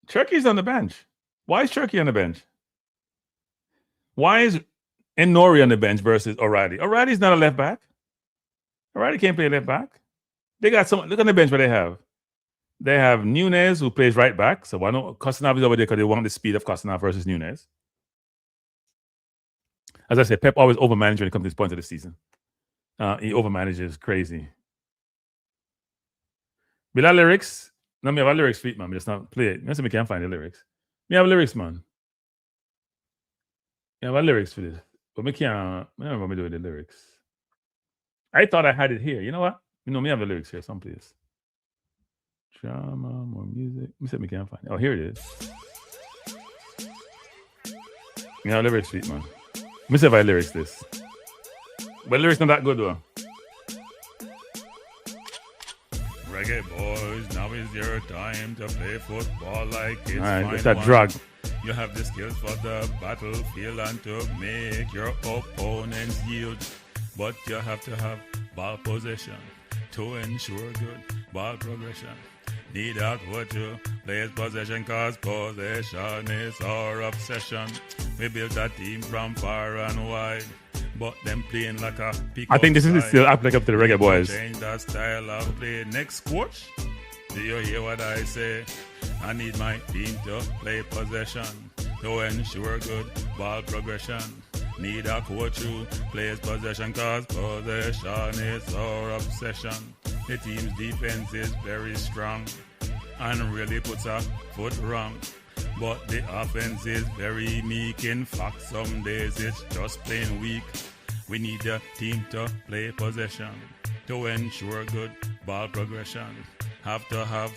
Cherky's on the bench. Why is Cherky on the bench? Why is Enori on the bench versus O'Reilly? O'Reilly's not a left back. O'Reilly can't play left back. They got someone. Look on the bench what they have. They have Nunez who plays right back. So why not Kostanov is over there because they want the speed of Kostanov versus Nunez. As I said, Pep always overmanages when it comes to this point of the season. He overmanages crazy. Bilal Lyrics, No, me have a lyrics feet, man. Just not play it. Me can't find the lyrics. Me have lyrics, man. Me have a lyrics for this. But me can't. I don't know what me do with the lyrics. I thought I had it here. You know what? You know, me have the lyrics here someplace. Drama, more music. Me said me can't find it. Oh, here it is. Me have lyrics feet, man. Me say if I lyrics this. But lyrics not that good though. Reggae boys, now is your time to play football like it's fine. It's that drug. You have the skills for the battlefield and to make your opponents yield. But you have to have ball possession to ensure good ball progression. Need out what you players possession, cause possession is our obsession. We built a team from far and wide, but them playing like a pick. I think this is still applicable to the Reggae Boys. Change that style of play. Next coach, do you hear what I say? I need my team to play possession to ensure good ball progression. Need a coach who plays possession, cause possession is our obsession. The team's defense is very strong and really puts a foot wrong. But the offense is very meek. In fact, some days it's just plain weak. We need the team to play possession to ensure good ball progression. Have to have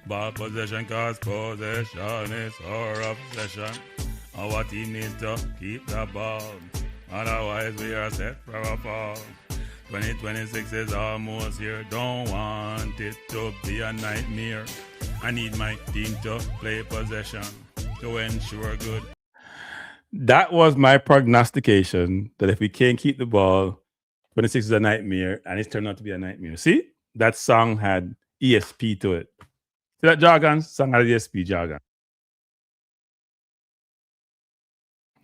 ball possession, cause possession is our obsession. Our team needs to keep the ball, otherwise we are set for a fall. 2026 is almost here, don't want it to be a nightmare. I need my team to play possession to ensure good. That was my prognostication, that if we can't keep the ball, 26 is a nightmare, and it's turned out to be a nightmare. See? That song had ESP to it. See that jargon? Song had ESP jargon.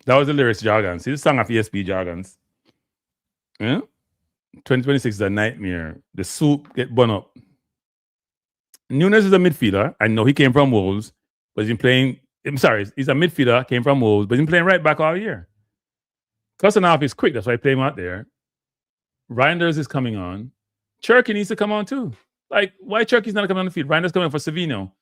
That was the lyrics jargon. See the song of ESP jargons. Yeah? 2026 is a nightmare. The soup get bun up. Nunes is a midfielder. I know he came from Wolves, but he's been playing. I'm sorry, he's a midfielder, came from Wolves, but he's been playing right back all year. Kosanov is quick, that's why I play him out there. Reinders is coming on. Cherky needs to come on too. Like, why Cherky's not coming on the field? Reinders coming for Savino.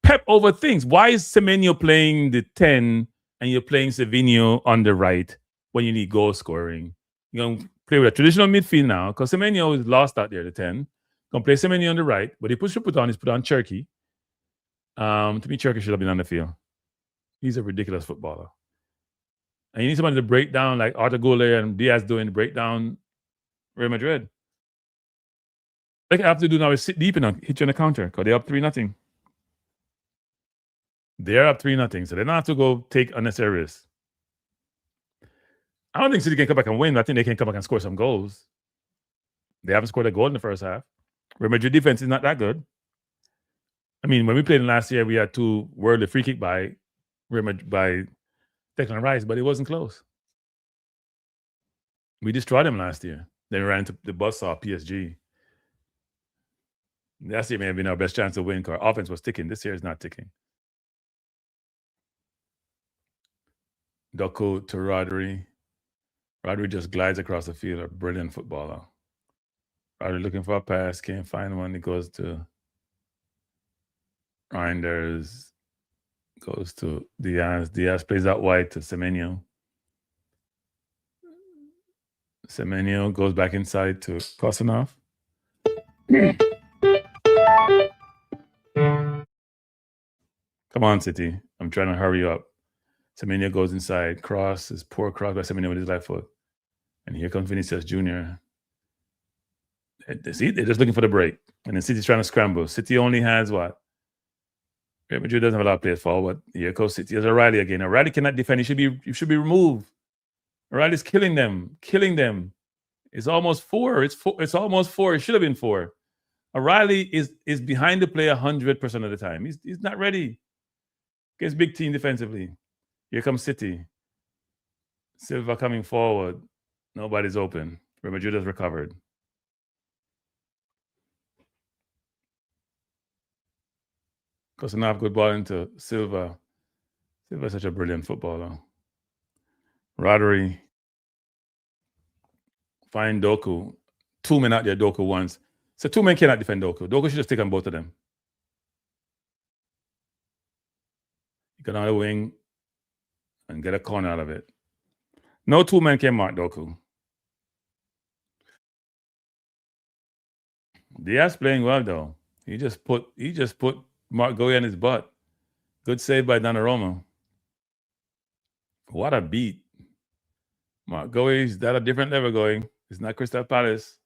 Pep over things. Why is Semenyo playing the 10 and you're playing Savino on the right when you need goal scoring? You're going to play with a traditional midfield now because Semenyo is lost out there, the 10. Going to play Semenyo on the right, but he should put on Cherky. To me, Cherky should have been on the field. He's a ridiculous footballer. And you need somebody to break down like Arthur Goulet and Diaz doing to break down Real Madrid. Like I have to do now is sit deep and hit you on the counter because they're up 3-0. They're up 3-0, so they don't have to go take unnecessary risks. I don't think City can come back and win. I think they can come back and score some goals. They haven't scored a goal in the first half. Real Madrid defense is not that good. I mean, when we played in last year, we had 2 worldly free kick by Declan Rice, but it wasn't close. We destroyed them last year. Then we ran into the buzzsaw PSG. Last year may have been our best chance to win because our offense was ticking. This year is not ticking. Doku to Rodri. Rodri just glides across the field. A brilliant footballer. Rodri looking for a pass. Can't find one. It goes to Reinders. Goes to Diaz. Diaz plays out wide to Semenyo. Semenyo goes back inside to Kosanov. Come on, City. I'm trying to hurry up. Semenyo goes inside. Cross is poor cross by Semenyo with his left foot. And here comes Vinicius Jr. See, they're just looking for the break. And then City's trying to scramble. City only has what? Real Madrid doesn't have a lot of players forward. Here goes City. There's O'Reilly again. O'Reilly cannot defend. He should be removed. O'Reilly's killing them. It's almost 4. It's almost 4. It should have been 4. O'Reilly is behind the play 100% of the time. He's not ready against big team defensively. Here comes City. Silva coming forward. Nobody's open. Real Madrid has recovered. Kosanov, good ball into Silva. Silva is such a brilliant footballer. Rodri. Find Doku. 2 men out there, Doku once. So 2 men cannot defend Doku. Doku should just take on both of them. You get on the wing and get a corner out of it. No 2 men can mark Doku. Diaz playing well though. He just put Mark Goy on his butt. Good save by Donnarumma. What a beat. Mark Goy's at a different level going. It's not Crystal Palace.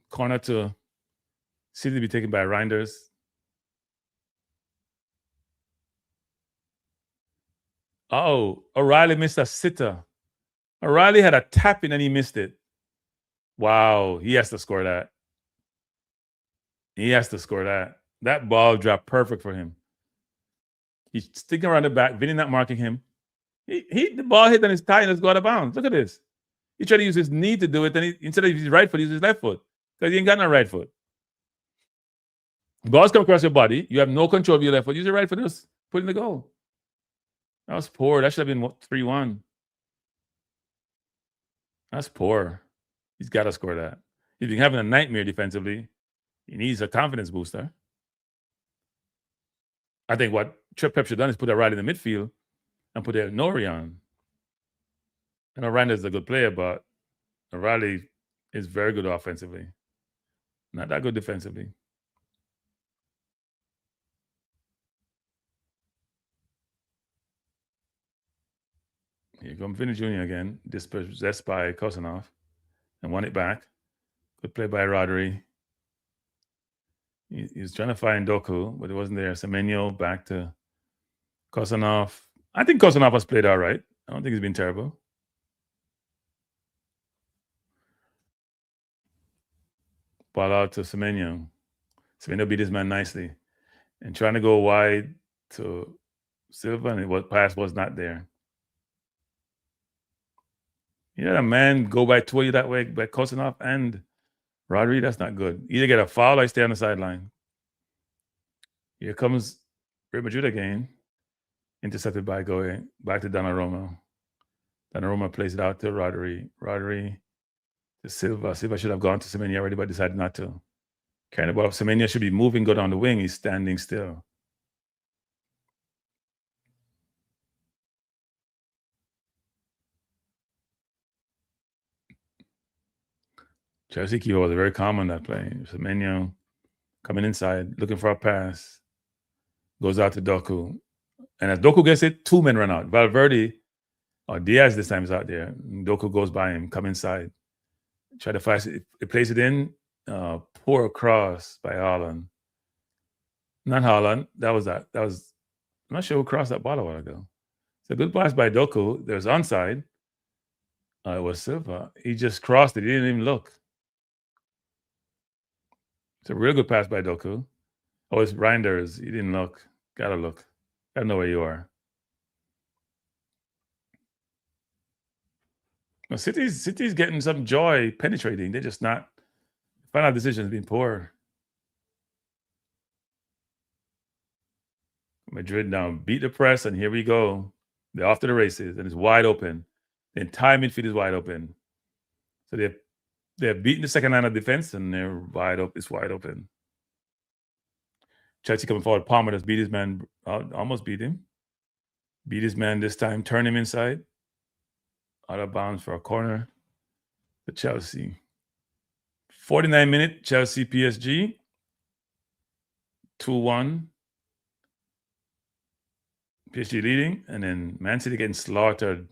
Corner to City to be taken by Reinders. Oh, O'Reilly missed a sitter. O'Reilly had a tap in and he missed it. Wow, he has to score that. He has to score that. That ball dropped perfect for him. He's sticking around the back. Vinny not marking him. The ball hit on his thigh and let's go out of bounds. Look at this. He tried to use his knee to do it. Then instead of his right foot, he uses his left foot. Because he ain't got no right foot. Balls come across your body. You have no control of your left foot. Use your right foot. Just put in the goal. That was poor. That should have been 3-1. That's poor. He's got to score that. He's been having a nightmare defensively. He needs a confidence booster. I think what Pep should have done is put O'Reilly in the midfield and put Nori on. And O'Reilly is a good player, but O'Reilly is very good offensively. Not that good defensively. Here comes Vinny Jr. again, dispossessed by Kosanov and won it back. Good play by Rodri. He was trying to find Doku, but it wasn't there. Semenyo back to Kosanov. I think Kosanov has played all right. I don't think he's been terrible. Ball out to Semenyo. Semenyo beat his man nicely. And trying to go wide to Silva, and pass was not there. Yeah, a man go by two of you that way, by Kosanov and Rodri, that's not good. Either get a foul or stay on the sideline. Here comes Real Madrid again. Intercepted by going back to Donnarumma. Donnarumma plays it out to Rodri. Rodri to Silva. Silva should have gone to Semenyo already, but decided not to. Carrying the ball up. Semenyo should be moving, go down the wing. He's standing still. Chelsea keeper was very calm on that play. Semenyo coming inside, looking for a pass. Goes out to Doku. And as Doku gets it, 2 men run out. Valverde, or Diaz this time is out there. Doku goes by him, come inside. Try to flash it. It plays it in. Poor cross by Haaland. Not Haaland. That was. I'm not sure who crossed that ball a while ago. It's a good pass by Doku. There's onside. It was Silva. He just crossed it. He didn't even look. It's a real good pass by Doku. Oh, it's Reinders. He didn't look. Gotta look. Gotta know where you are. Well, City's getting some joy penetrating. They're just not. Final decisions being poor. Madrid now beat the press, and here we go. They're off to the races, and it's wide open. The entire midfield is wide open. So they're beating the second line of defense, and they're wide open. It's wide open. Chelsea coming forward. Palmer just beat his man, almost beat him. Beat his man this time, turn him inside. Out of bounds for a corner to Chelsea. 49-minute Chelsea PSG. 2-1. PSG leading, and then Man City getting slaughtered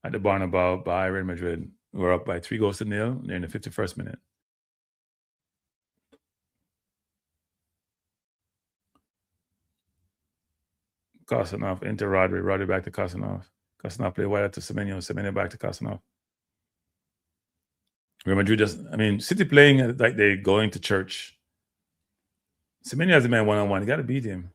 at the Bernabeu by Real Madrid. We're up by 3-0. They're in the 51st minute. Kosanov into Rodri. Rodri back to Kosanov. Kosanov play wide out to Semenyo. Semenyo back to Kosanov. Real Madrid City playing like they're going to church. Semenyo has a man one-on-one. You got to beat him.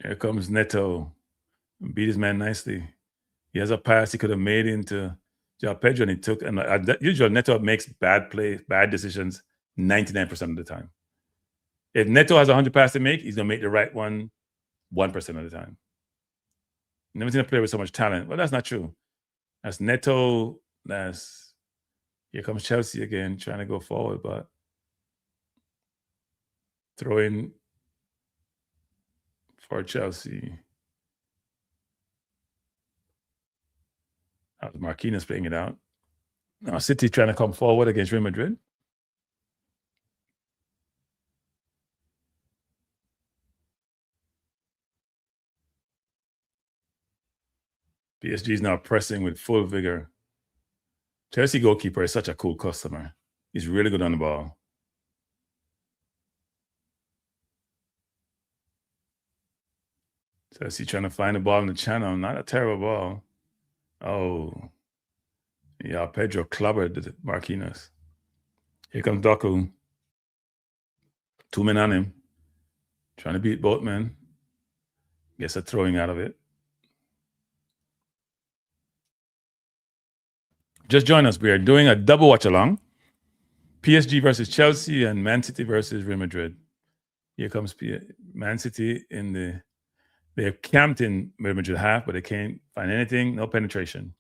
Here comes Neto. Beat his man nicely. He has a pass he could have made into João Pedro, and he took. And usually Neto makes bad decisions 99% of the time. If Neto has 100 passes to make, he's going to make the right one 1% of the time. Never seen a player with so much talent. Well, that's not true. That's Neto. Here comes Chelsea again, trying to go forward, but throw in for Chelsea. Marquinhos playing it out. Now City trying to come forward against Real Madrid. PSG is now pressing with full vigor. Chelsea goalkeeper is such a cool customer. He's really good on the ball. Chelsea trying to find the ball in the channel. Not a terrible ball. Oh. Yeah, Pedro clobbered Marquinhos. Here comes Doku. 2 men on him. Trying to beat both men. Gets a throwing out of it. Just join us. We are doing a double watch along. PSG versus Chelsea and Man City versus Real Madrid. Here comes Man City in the... They have camped in Real Madrid half, but they can't find anything. No penetration.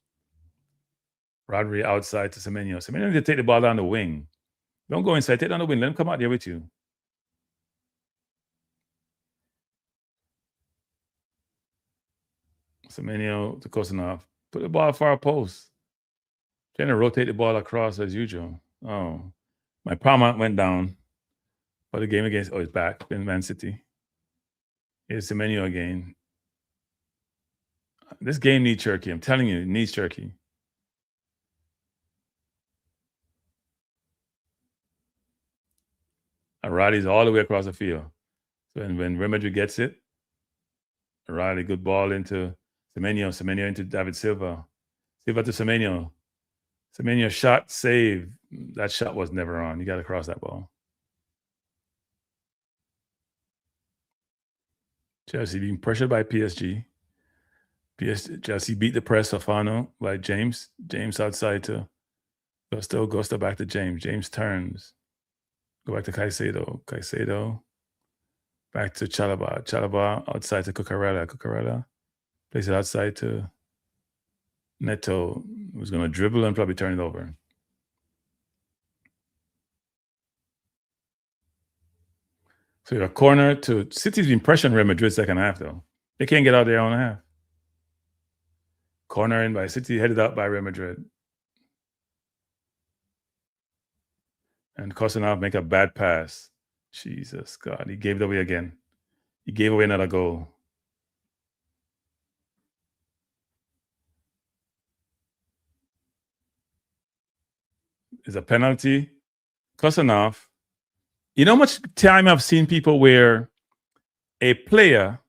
Rodri outside to Semenyo. Semenyo needs to take the ball down the wing. Don't go inside. Take it down the wing. Let him come out there with you. Semenyo to Kosanov. Put the ball far post. Trying to rotate the ball across as usual. Oh. My Palma went down for the game against... Oh, it's back in Man City. Here's Semenyo again. This game needs Turkey. I'm telling you, it needs Turkey. Aradi's all the way across the field. So when Real Madrid gets it, Aradi, good ball into Semenyo. Semenyo into David Silva. Silva to Semenyo. Semenyo shot, save. That shot was never on. You got to cross that ball. Chelsea being pressured by PSG. Chelsea beat the press of Fano by James. James outside to Gusto. Gusto back to James. James turns. Go back to Caicedo. Caicedo. Back to Chalaba. Chalaba outside to Cucurella. Cucurella plays it outside to Neto, who's going to dribble and probably turn it over. So you have a corner to... City's been pressuring Real Madrid second half, though. They can't get out their own half. Corner in by City, headed out by Real Madrid. And Kosanov make a bad pass. Jesus God, he gave it away again. He gave away another goal. It's a penalty. Kosanov. You know how much time I've seen people where a player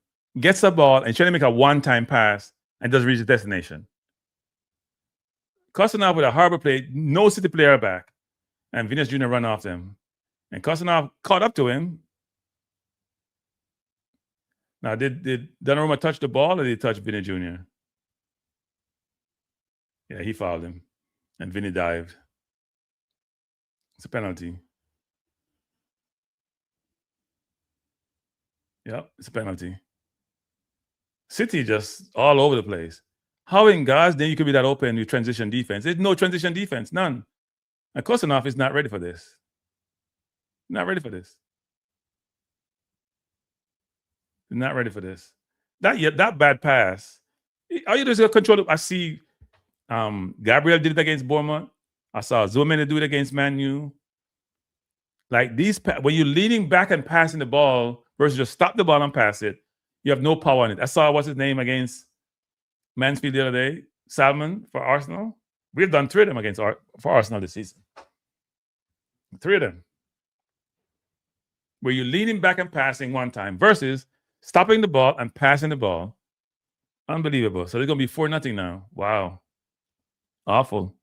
gets the ball and trying to make a one-time pass and doesn't reach the destination. Kosanov with a horrible play, no City player back, and Vinicius Jr. run off them. And Kosanov caught up to him. Now, did Donnarumma touch the ball or did he touch Vinny Jr.? Yeah, he fouled him. And Vinny dived. It's a penalty. Yep, it's a penalty. City just all over the place. How in God's name you could be that open with transition defense? There's no transition defense, none. And Kosanov is not ready for this. Not ready for this. Not ready for this. That bad pass. All you do is control it. I see Gabriel did it against Bournemouth. I saw Zoumene do it against Man U. Like these, when you're leaning back and passing the ball versus just stop the ball and pass it, you have no power on it. I saw what's his name against Mansfield the other day, Salmon for Arsenal. We've done 3 of them for Arsenal this season. 3 of them. Where you're leaning back and passing one time versus stopping the ball and passing the ball. Unbelievable. So they're going to be 4-0 now. Wow. Awful.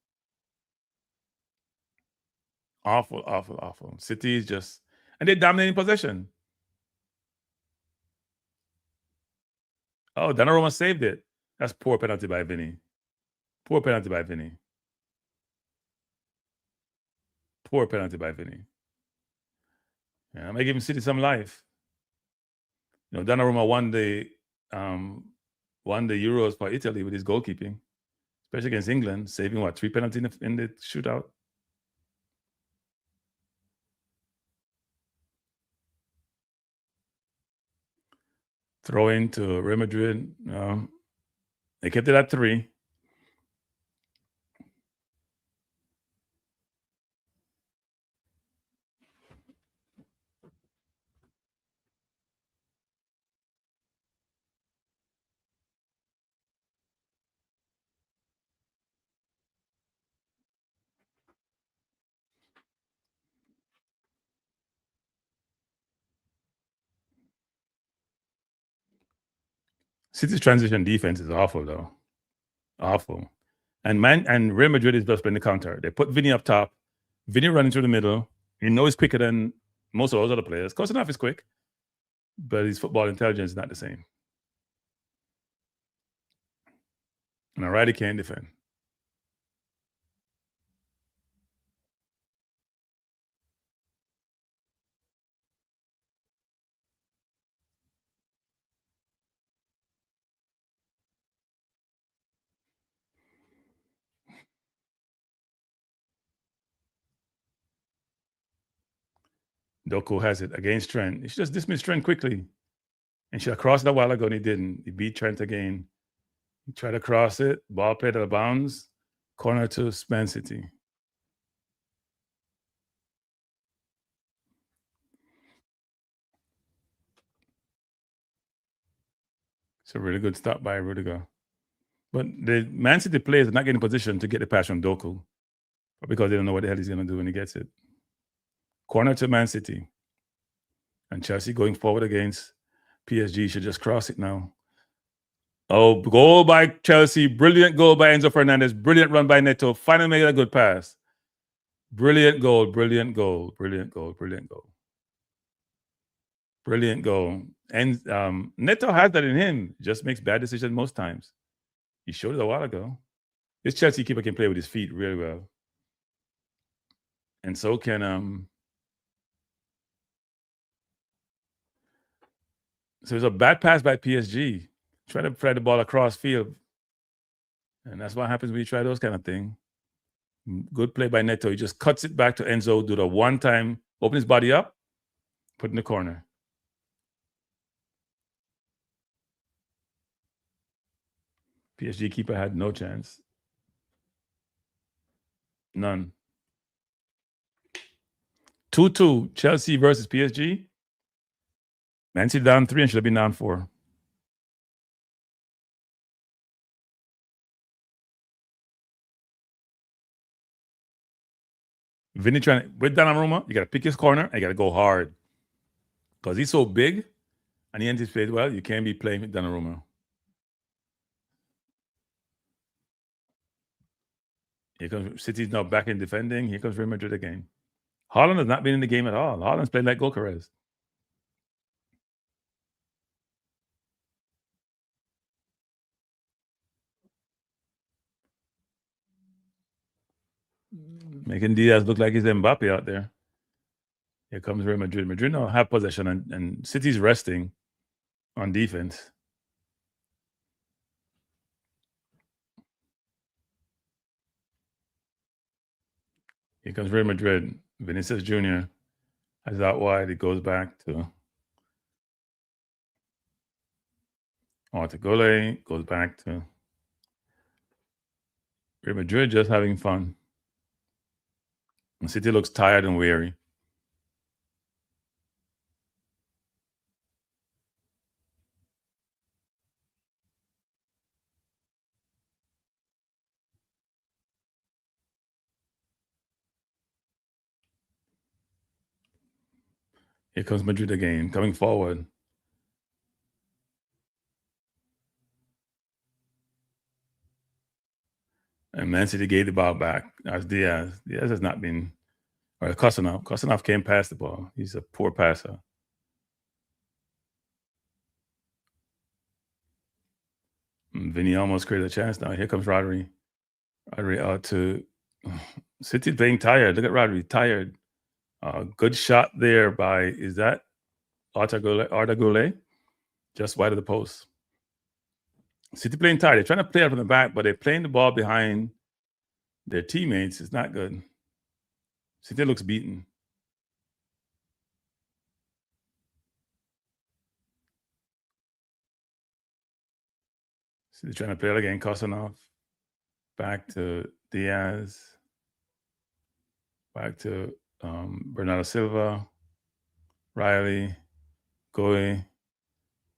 Awful, awful, awful. City is just... And they're dominating possession. Oh, Donnarumma saved it. That's poor penalty by Vinny. Poor penalty by Vinny. Poor penalty by Vinny. Yeah, I might give City some life. You know, Donnarumma won the Euros for Italy with his goalkeeping, especially against England, saving 3 penalties in the shootout. Throw into Real Madrid. They kept it at 3. City's transition defense is awful, though. Awful. And Real Madrid is just playing the counter. They put Vinny up top. Vinny running through the middle. You know he's quicker than most of those other players. Close enough is quick, but his football intelligence is not the same. And O'Reilly can't defend. Doku has it against Trent. He should just dismiss Trent quickly. And should have crossed it a while ago, and he didn't. He beat Trent again. He tried to cross it. Ball played out of bounds. Corner to Man City. It's a really good stop by Rudiger. But the Man City players are not getting in position to get the pass from Doku because they don't know what the hell he's going to do when he gets it. Corner to Man City. And Chelsea going forward against PSG should just cross it now. Oh, goal by Chelsea. Brilliant goal by Enzo Fernandez. Brilliant run by Neto. Finally made a good pass. Brilliant goal, brilliant goal, brilliant goal, brilliant goal. Brilliant goal. And Neto has that in him. Just makes bad decisions most times. He showed it a while ago. This Chelsea keeper can play with his feet really well. And so can so it's a bad pass by PSG. Try to play the ball across field. And that's what happens when you try those kind of things. Good play by Neto. He just cuts it back to Enzo, do the one time, open his body up, put in the corner. PSG keeper had no chance. None. 2-2, Chelsea versus PSG. Man City down 3 and should have been down 4. Vinny trying with Donnarumma, you got to pick his corner and you got to go hard because he's so big and he anticipates well. You can't be playing with Donnarumma. Here comes City's now back in defending. Here comes Real Madrid again. Haaland has not been in the game at all. Haaland's played like Gokares. Making Diaz look like he's Mbappe out there. Here comes Real Madrid. Madrid now have possession and City's resting on defense. Here comes Real Madrid. Vinicius Jr. has out wide. It goes back to Gole. Goes back to Real Madrid just having fun. And City looks tired and weary. Here comes Madrid again, coming forward. And Man City gave the ball back as Diaz. Diaz has not been, or Kosanov. Kosanov can't pass the ball. He's a poor passer. Vinny almost created a chance now. Here comes Rodri. Rodri out to City being tired. Look at Rodri, tired. Good shot there by, is that Arda Güler? Just wide of the post. City playing tight. They're trying to play out from the back, but they're playing the ball behind their teammates. It's not good. City looks beaten. City trying to play it again. Kosanov. Back to Diaz. Back to Bernardo Silva. Riley. Goy.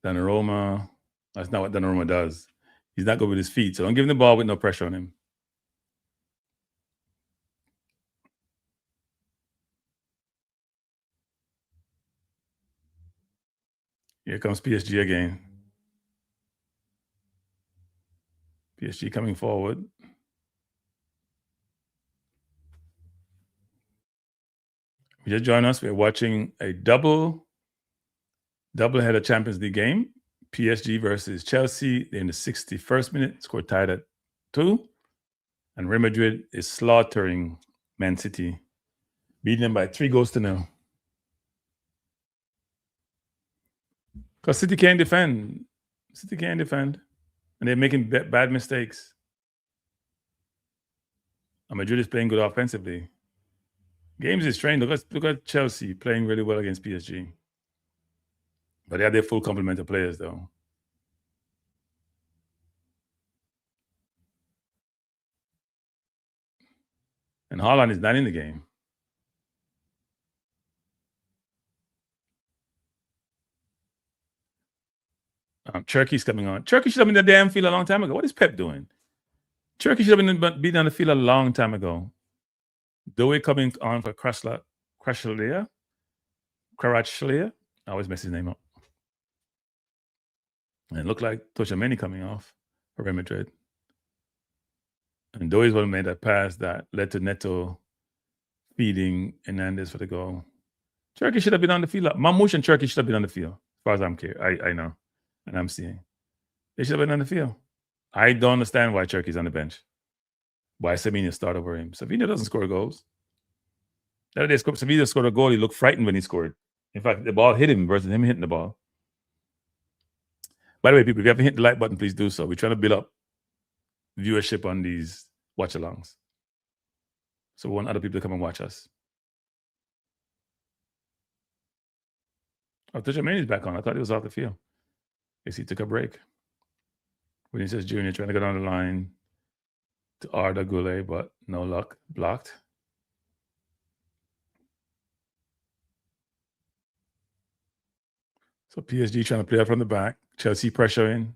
Donnarumma. That's not what Donnarumma does. He's not good with his feet, so don't give him the ball with no pressure on him. Here comes PSG again. PSG coming forward. If you just join us, we're watching a double header Champions League game. PSG versus Chelsea. They're in the 61st minute, scored tied at 2. And Real Madrid is slaughtering Man City, beating them by 3-0. Because City can't defend. And they're making bad mistakes. And Madrid is playing good offensively. Games is strange. Look at Chelsea playing really well against PSG. But they have their full complement of players, though. And Haaland is not in the game. Cherky's coming on. Cherky should have been in the damn field a long time ago. What is Pep doing? Cherky should have been on the field a long time ago. Doe coming on for Kvaratskhelia. I always mess his name up. And it looked like Tchouaméni coming off for Real Madrid. And Doe is what made that pass that led to Neto feeding Hernandez for the goal. Cherky should have been on the field. Mamouche and Cherky should have been on the field, as far as I'm clear. I know. And I'm seeing. They should have been on the field. I don't understand why Cherky's on the bench. Why Semedo start over him. Semedo doesn't score goals. The other day, Semedo scored a goal. He looked frightened when he scored. In fact, the ball hit him versus him hitting the ball. By the way, people, if you haven't hit the like button, please do so. We're trying to build up viewership on these watch-alongs. So we want other people to come and watch us. Oh, Tchouaméni's back on. I thought he was off the field. I guess he took a break. Vinicius Jr. trying to get on the line to Arda Güler, but no luck. Blocked. So PSG trying to play out from the back. Chelsea pressure in.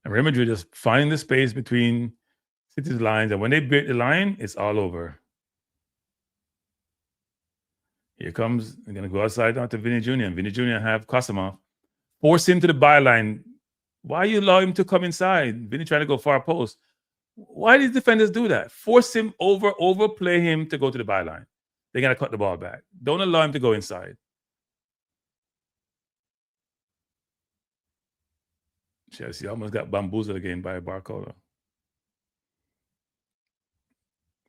And Real Madrid just finding the space between City's lines. And when they break the line, it's all over. Here comes, they're going to go outside now to Vinny Jr. And Vinny Jr. have Kosamov. Force him to the byline. Why you allow him to come inside? Vinny trying to go far post. Why do these defenders do that? Force him overplay him to go to the byline. They got to cut the ball back. Don't allow him to go inside. Chelsea almost got bamboozled again by Barcola.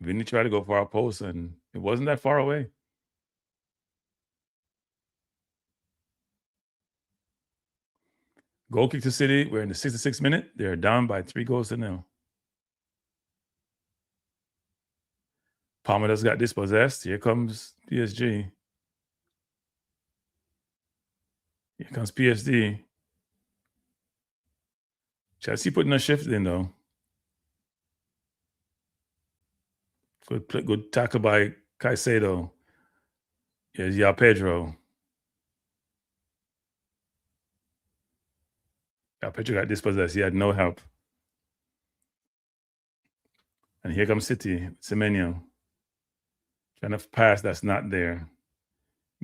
Vinny tried to go far post, and it wasn't that far away. Goal kick to City. We're in the 66th minute. They're down by 3-0. Palmer's got dispossessed. Here comes PSG. Here comes PSD. Chelsea putting a shift in, though. Good tackle by Caicedo. Here's Pedro. Pedro got dispossessed. He had no help. And here comes City. Semenyo. Trying to pass that's not there.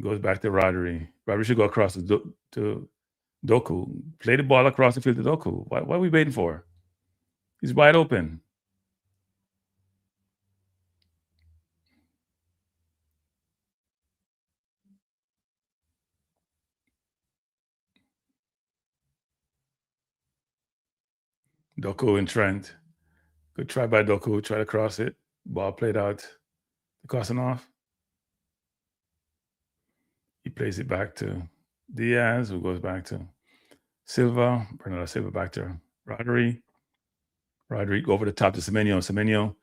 Goes back to Rodri. Rodri should go across to Doku. Play the ball across the field to Doku. What are we waiting for? He's wide open. Doku and Trent. Good try by Doku. Try to cross it. Ball played out. Crossing off. He plays it back to Diaz, who goes back to Silva. Bernardo Silva back to Rodri. Rodri over the top to Semenyo. Semenyo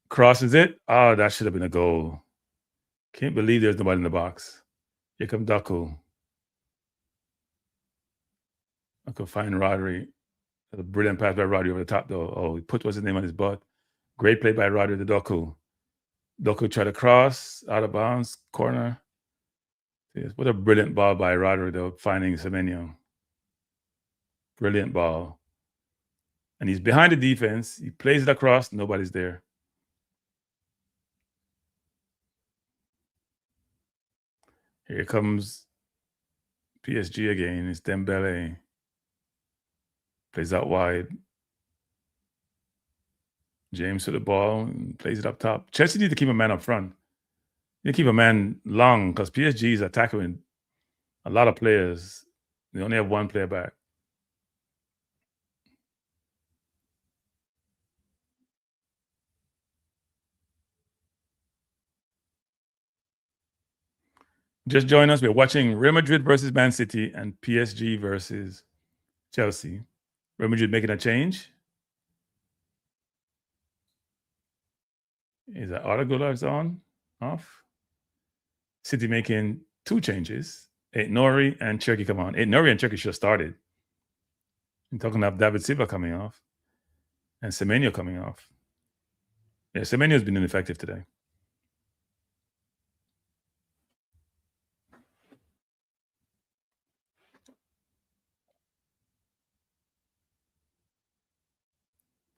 crosses it. Oh, that should have been a goal. Can't believe there's nobody in the box. Here comes Doku. I could find Rodri. A brilliant pass by Rodri over the top, though. Oh, he put what's his name on his butt. Great play by Rodri to Doku. Doku tried to cross out of bounds, corner. Yes, what a brilliant ball by Rodri, though, finding Semenyo. Brilliant ball. And he's behind the defense. He plays it across. Nobody's there. Here comes PSG again. It's Dembele. Plays out wide. James with the ball and plays it up top. Chelsea need to keep a man up front. You keep a man long because PSG is attacking a lot of players. They only have one player back. Just join us. We're watching Real Madrid versus Man City and PSG versus Chelsea. Real Madrid making a change. Is that Arda on? Off. City making 2 changes. Nori and Cherky come on. Nori and Cherky should have started. I'm talking about David Silva coming off and Semenyo coming off. Yeah, Semenyo's been ineffective today.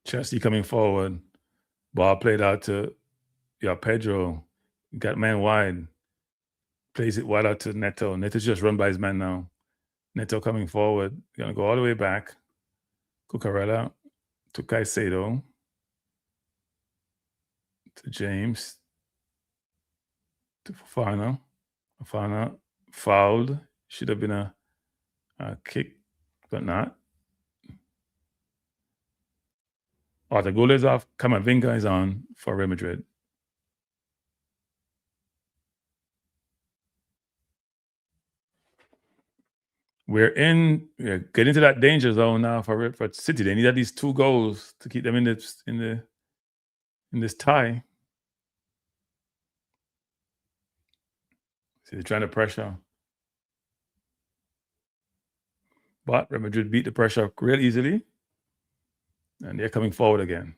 Chelsea coming forward. Ball played out to Pedro. Got man wide. Plays it wide out to Neto. Neto's just run by his man now. Neto coming forward. Gonna go all the way back. Cucurella to Caicedo. To James. To Fofana. Fofana fouled. Should have been a kick, but not. Arthur is off. Camavinga is on for Real Madrid. We're getting to that danger zone now for City. They need at least 2 goals to keep them in this tie. See, they're trying to pressure. But Real Madrid beat the pressure real easily. And they're coming forward again.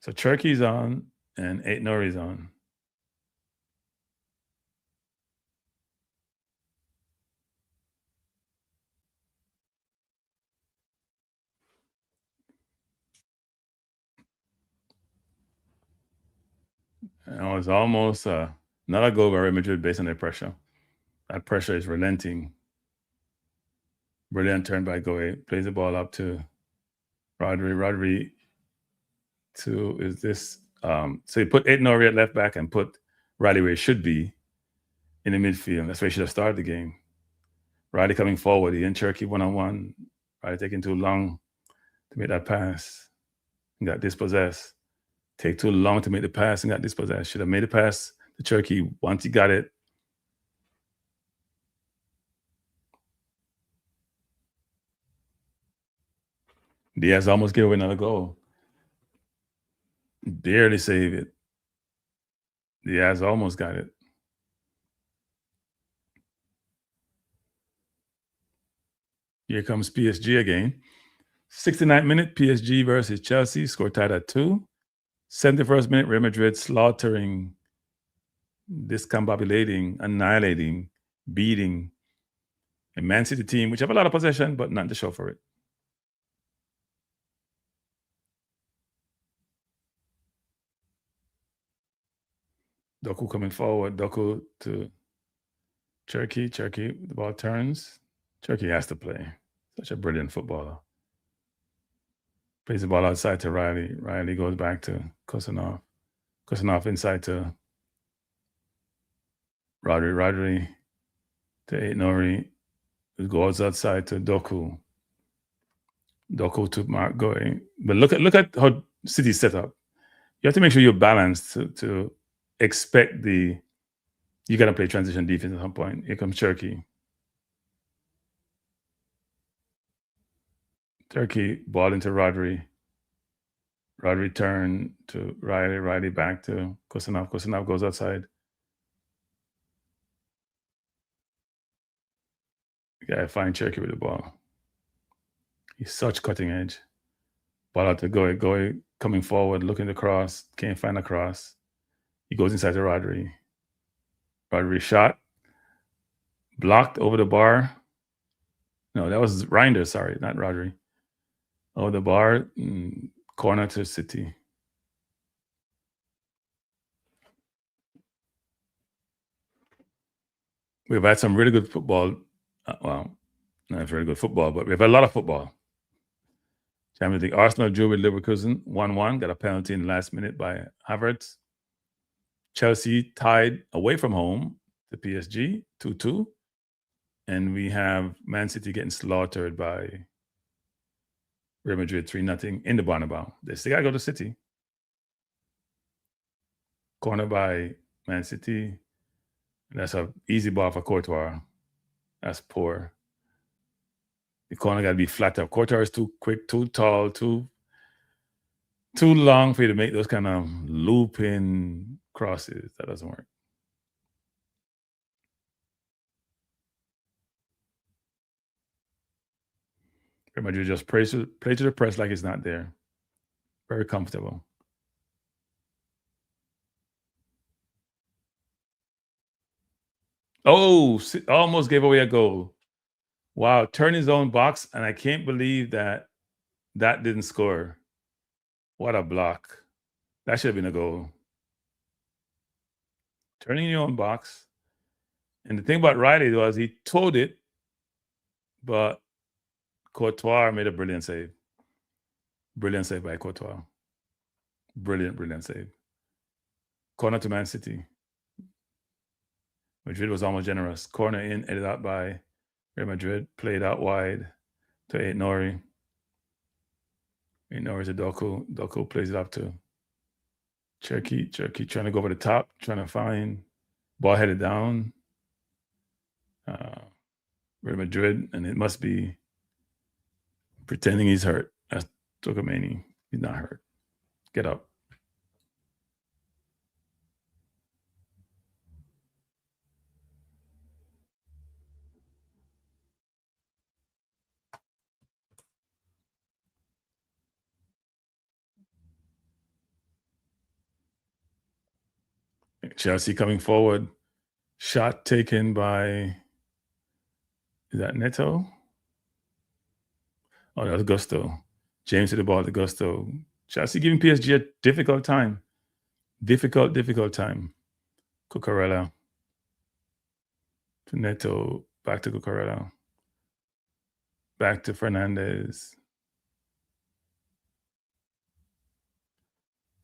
So Cherky's on and Nori's on. And it was almost not a goal by Real Madrid based on their pressure. That pressure is relenting. Brilliant turn by Goe. Plays the ball up to Rodri. Rodri is this. So he put Nori at left back and put Riley where he should be in the midfield. That's where he should have started the game. Riley coming forward. He and Cherky one-on-one. Riley taking too long to make that pass. He got dispossessed. Take too long to make the pass and got dispossessed. Should have made the pass to Cherky once he got it. Diaz almost gave away another goal. Barely saved it. Diaz almost got it. Here comes PSG again. 69th minute, PSG versus Chelsea. Score tied at 2. 71st minute, Real Madrid slaughtering, discombobulating, annihilating, beating a Man City team, which have a lot of possession, but not to show for it. Doku coming forward. Doku to Cherky. Cherky, the ball turns. Cherky has to play. Such a brilliant footballer. Plays the ball outside to Riley. Riley goes back to Kosanov. Kosanov inside to Rodri to Nori. It goes outside to Doku. Doku to Mark going. But look at how City's set up. You have to make sure you're balanced to expect you got to play transition defense at some point. Here comes Turkey. Turkey ball into Rodri. Rodri turn to Riley. Riley back to Kosanov. Kosanov goes outside. You gotta find Turkey with the ball. He's such cutting edge. Ball out to Goy coming forward, looking to cross. Can't find a cross. He goes inside to Rodri. Rodri shot. Blocked over the bar. No, that was Reinders, sorry, not Rodri. Over the bar. Corner to City. We've had some really good football. Well, not very good football, but we've had a lot of football. Champions League. Arsenal drew with Leverkusen 1-1. Got a penalty in the last minute by Havertz. Chelsea tied away from home to PSG 2-2. And we have Man City getting slaughtered by Real Madrid 3-0 in the Bernabeu. They still got to go to City. Corner by Man City. That's an easy ball for Courtois. That's poor. The corner got to be flat up. Courtois is too quick, too tall, too long for you to make those kind of looping crosses. That doesn't work. Real Madrid just play to the press like it's not there. Very comfortable. Oh, almost gave away a goal. Wow, turn his own box, and I can't believe that didn't score. What a block. That should have been a goal. Turning your own box. And the thing about Riley was he towed it, but Courtois made a brilliant save. Brilliant save by Courtois. Brilliant save. Corner to Man City. Madrid was almost generous. Corner in, headed out by Real Madrid. Played out wide to Nori. Nori to Doku. Doku plays it up to Cherky trying to go over the top, trying to find ball headed down. Real Madrid, and it must be pretending he's hurt. That's Tokamani. He's not hurt. Get up. Chelsea coming forward. Shot taken by, is that Neto? Oh, that was Gusto. James hit the ball to Gusto. Chelsea giving PSG a difficult time. Difficult time. Cucurella. To Neto. Back to Cucurella. Back to Fernandez.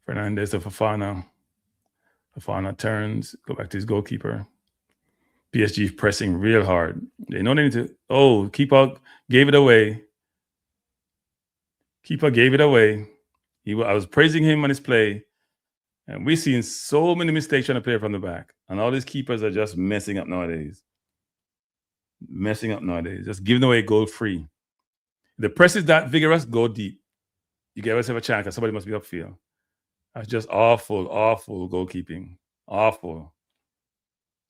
Fernandez to Fofana. Fofana turns. Go back to his goalkeeper. PSG pressing real hard. They know they need to. Oh, keeper gave it away. Keeper gave it away. I was praising him on his play. And we've seen so many mistakes trying to play from the back. And all these keepers are just messing up nowadays. Just giving away goal free. The press is that vigorous, go deep. You give yourself a chance because somebody must be upfield. That's just awful goalkeeping. Awful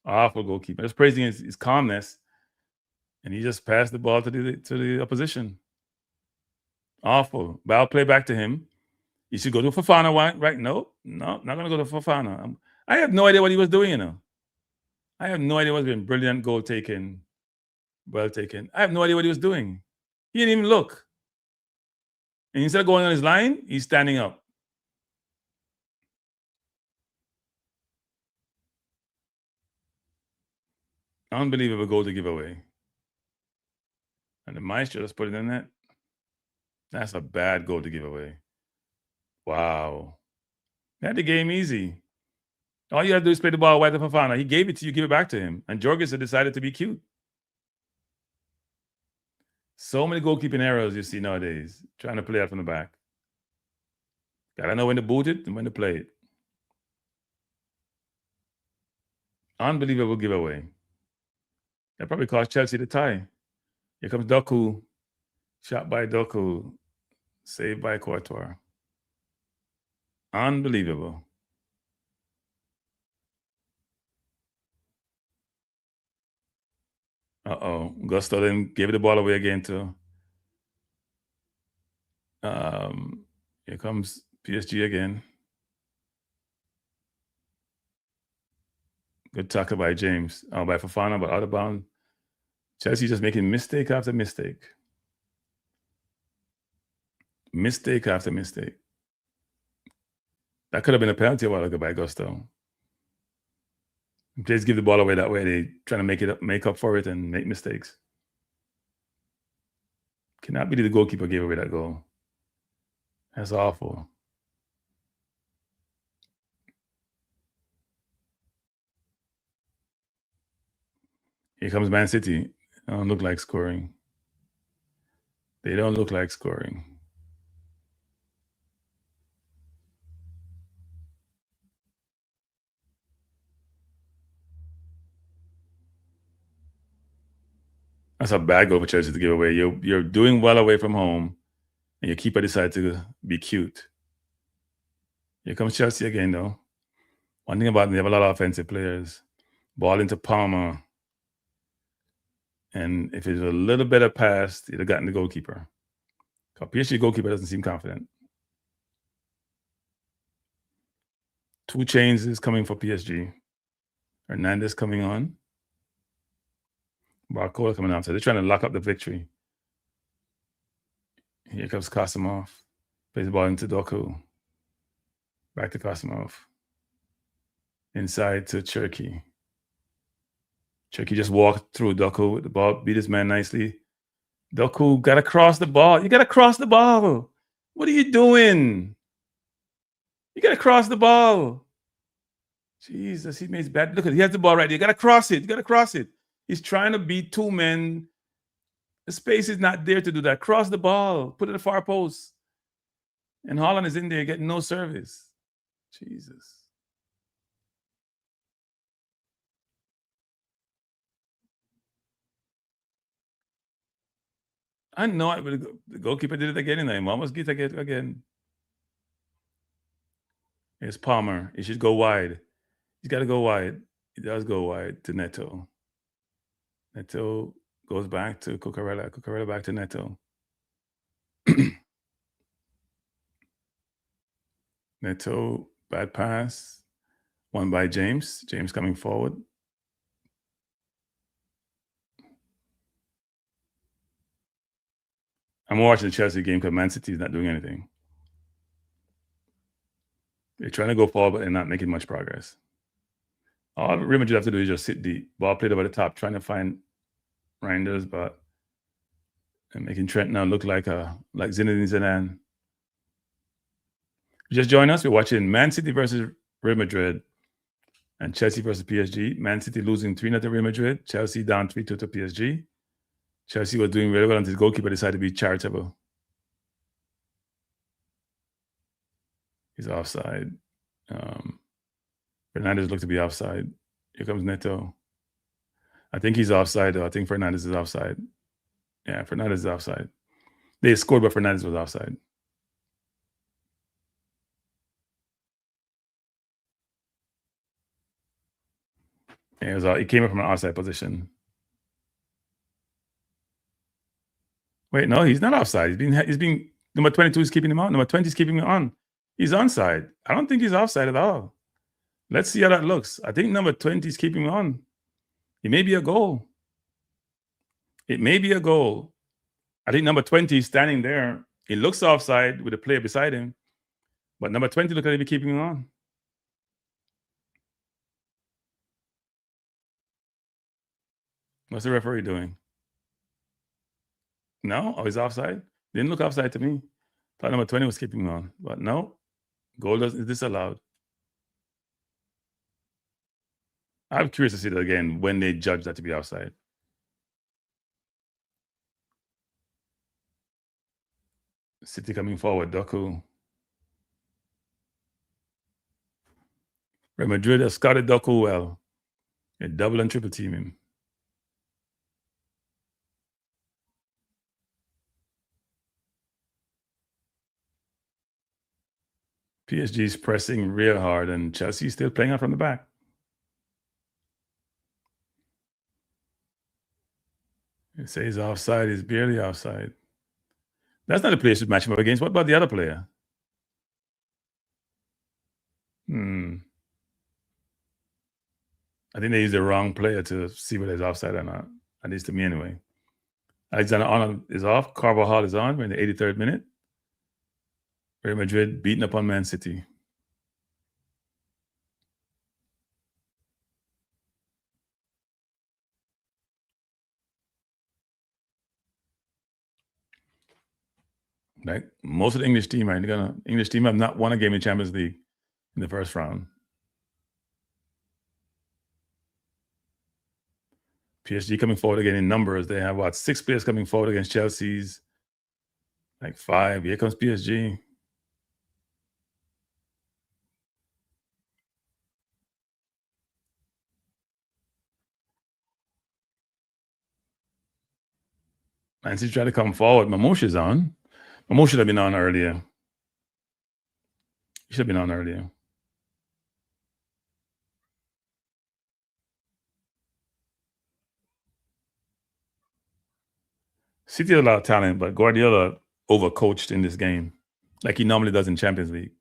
goalkeeping. Just praising his calmness. And he just passed the ball to the opposition. Awful. But I'll play back to him. You should go to Fofana, right? No, not going to go to Fofana. I have no idea what he was doing, you know. I have no idea what's been brilliant goal taken. Well taken. I have no idea what he was doing. He didn't even look. And instead of going on his line, he's standing up. Unbelievable goal to give away. And the Maestro just put it in that. That's a bad goal to give away. Wow. They had the game easy. All you have to do is play the ball wide to Fofana. He gave it to you, give it back to him. And Jorgensen decided to be cute. So many goalkeeping errors you see nowadays, trying to play out from the back. Gotta know when to boot it and when to play it. Unbelievable giveaway. That probably cost Chelsea the tie. Here comes Doku. Shot by Doku. Saved by Courtois. Unbelievable. Uh-oh. Gusto then gave the ball away again to here comes PSG again. Good tackle by James. By Fofana, but out of bounds. Chelsea just making mistake after mistake. Mistake after mistake. That could have been a penalty a while ago by Gusto. Players give the ball away that way. They trying to make up for it and make mistakes. Cannot believe the goalkeeper gave away that goal. That's awful. Here comes Man City. They don't look like scoring. They don't look like scoring. That's a bad goal for Chelsea to give away. You're doing well away from home, and your keeper decided to be cute. Here comes Chelsea again, though. One thing about them, they have a lot of offensive players. Ball into Palmer. And if it's a little better pass, it'd have gotten the goalkeeper. PSG goalkeeper doesn't seem confident. 2 changes coming for PSG. Hernandez coming on. Barcola coming out. So they're trying to lock up the victory. Here comes Kasimov. Plays the ball into Doku. Back to Kasimov. Inside to Cherky. Cherky just walked through Doku with the ball, beat his man nicely. Doku got to cross the ball. You got to cross the ball. What are you doing? You got to cross the ball. Jesus, he makes bad. Look at, he has the ball right there. You got to cross it. You got to cross it. He's trying to beat 2 men. The space is not there to do that. Cross the ball. Put it at the far post. And Haaland is in there getting no service. Jesus. I know it, but the goalkeeper did it again, and I almost get it again. Here's Palmer. He should go wide. He's got to go wide. He does go wide to Neto. Neto goes back to Cucurella. Cucurella back to Neto. Neto, bad pass. Won by James. James coming forward. I'm watching the Chelsea game because Man City is not doing anything. They're trying to go forward, but they're not making much progress. All Real Madrid have to do is just sit deep. Ball played over the top, trying to find Reinders, but and making Trent now look like Zinedine Zidane. Just join us. We're watching Man City versus Real Madrid and Chelsea versus PSG. Man City losing 3-0 to Real Madrid. Chelsea down 3-2 to PSG. Chelsea was doing really well until the goalkeeper decided to be charitable. He's offside. Fernandez looked to be offside. Here comes Neto. I think he's offside, though. I think Fernandez is offside. Yeah, Fernandez is offside. They scored, but Fernandez was offside. Yeah, he came up from an offside position. Wait, no, he's not offside. He's being number 22 is keeping him on. Number 20 is keeping him on. He's onside. I don't think he's offside at all. Let's see how that looks. I think number 20 is keeping him on. It may be a goal. It may be a goal. I think number 20 is standing there. He looks offside with a player beside him. But number 20 looks like he'll be keeping him on. What's the referee doing? No? Oh, he's offside? Didn't look offside to me. Thought number 20 was keeping him on. But no. Goal is disallowed. I'm curious to see that again when they judge that to be offside. City coming forward, Doku. Real Madrid has scouted Doku well. They double and triple team him. PSG's pressing real hard, and Chelsea's still playing out from the back. It says offside is barely offside. That's not the player should match him up against. What about the other player? I think they used the wrong player to see whether it's offside or not. At least to me, anyway. Alexander Arnold is off. Carvajal is on. We're in the 83rd minute. Real Madrid beating up on Man City. Like most of the English team, right? English team have not won a game in Champions League in the first round. PSG coming forward again in numbers. They have 6 players coming forward against Chelsea's like 5. Here comes PSG. Man City try to come forward. Mamouche is on. Mamouche should have been on earlier. He should have been on earlier. City has a lot of talent, but Guardiola overcoached in this game, like he normally does in Champions League.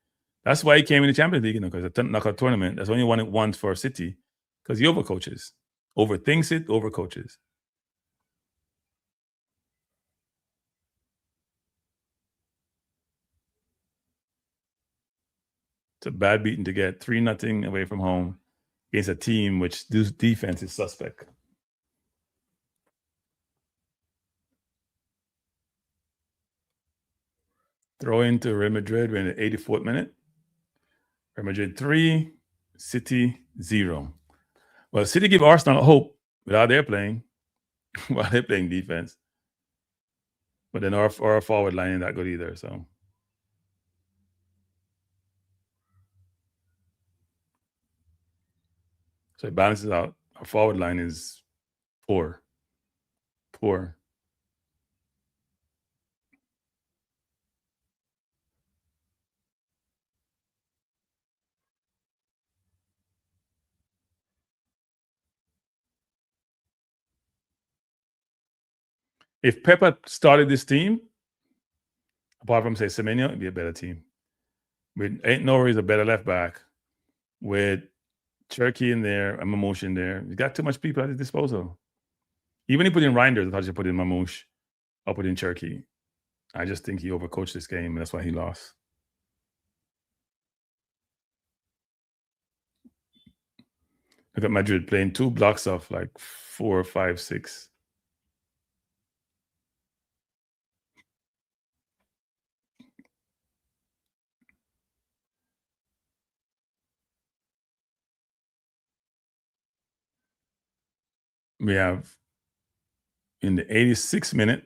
That's why he came in the Champions League, because it's a knockout tournament. That's only won it once for City, because he overcoaches, overthinks it, overcoaches. It's a bad beating to get 3-0 away from home against a team which this defense is suspect. Throw into Real Madrid. We're in the 84th minute. Real Madrid 3, City 0. Well, City give Arsenal hope without their playing, while they're playing defense. But then our forward line ain't that good either. So it balances out. Our forward line is poor. Poor. If Pep had started this team, apart from say Semenyo, it'd be a better team. With Ain't Nori is a better left back. With Cherky in there and Mamouche in there, he's got too much people at his disposal. Even if he put in Reinders, I thought he should put in Mamouche or put in Cherky. I just think he overcoached this game, and that's why he lost. Look at Madrid playing 2 blocks of like 4, 5, 6. We have in the 86th minute,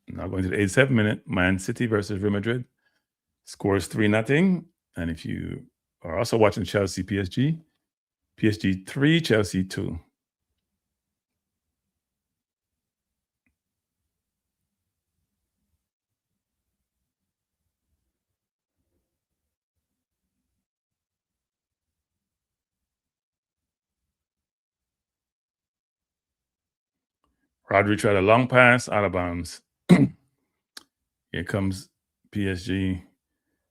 now going to the 87th minute, Man City versus Real Madrid. Scores 3-0. And if you are also watching Chelsea PSG, PSG 3, Chelsea 2. Rodri tried a long pass, out of bounds. Here comes PSG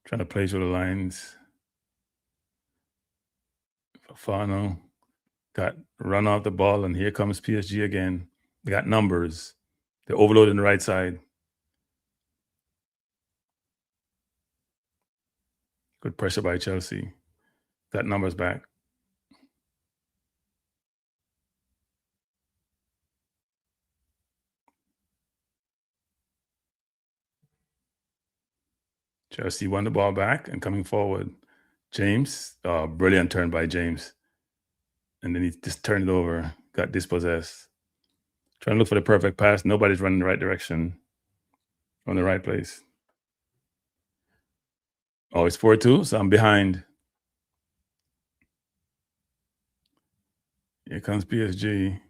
trying to play through the lines. Fafano got run off the ball, and here comes PSG again. They got numbers. They're overloading the right side. Good pressure by Chelsea. Got numbers back. Chelsea won the ball back and coming forward. James, brilliant turn by James. And then he just turned it over, got dispossessed. Trying to look for the perfect pass. Nobody's running the right direction on the right place. Oh, it's 4-2, so I'm behind. Here comes PSG.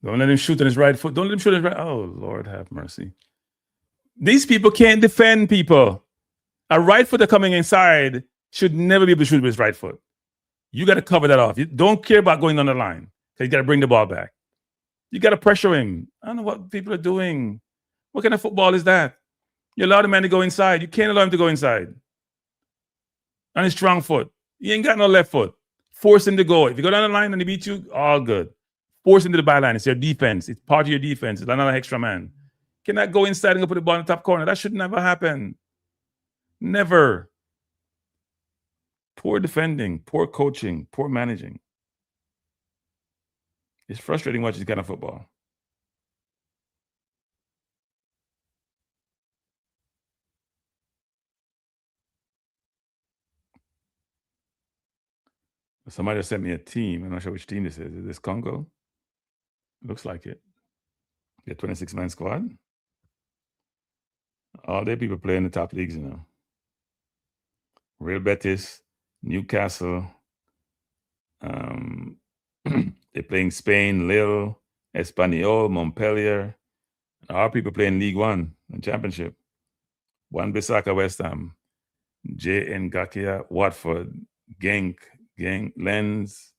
Don't let him shoot on his right foot. Don't let him shoot on his right. Oh, Lord have mercy. These people can't defend people. A right footer coming inside should never be able to shoot with his right foot. You got to cover that off. You don't care about going on the line. You got to bring the ball back. You got to pressure him. I don't know what people are doing. What kind of football is that? You allow the man to go inside. You can't allow him to go inside. On his strong foot. He ain't got no left foot. Force him to go. If you go down the line and he beats you, all good. Force him to the byline. It's your defense. It's part of your defense. It's another extra man. Cannot go inside and go put the ball in the top corner. That should never happen. Never. Poor defending, poor coaching, poor managing. It's frustrating watching this kind of football. Somebody sent me a team. I'm not sure which team this is. Is this Congo? Looks like it. The 26-man squad. All their people play in the top leagues, you know. Real Betis, Newcastle. They're playing Spain, Lille, Espanyol, Montpellier. Our people playing League One and Championship. Wan Bissaka, West Ham. J.N. Gakia, Watford. Genk, Lens.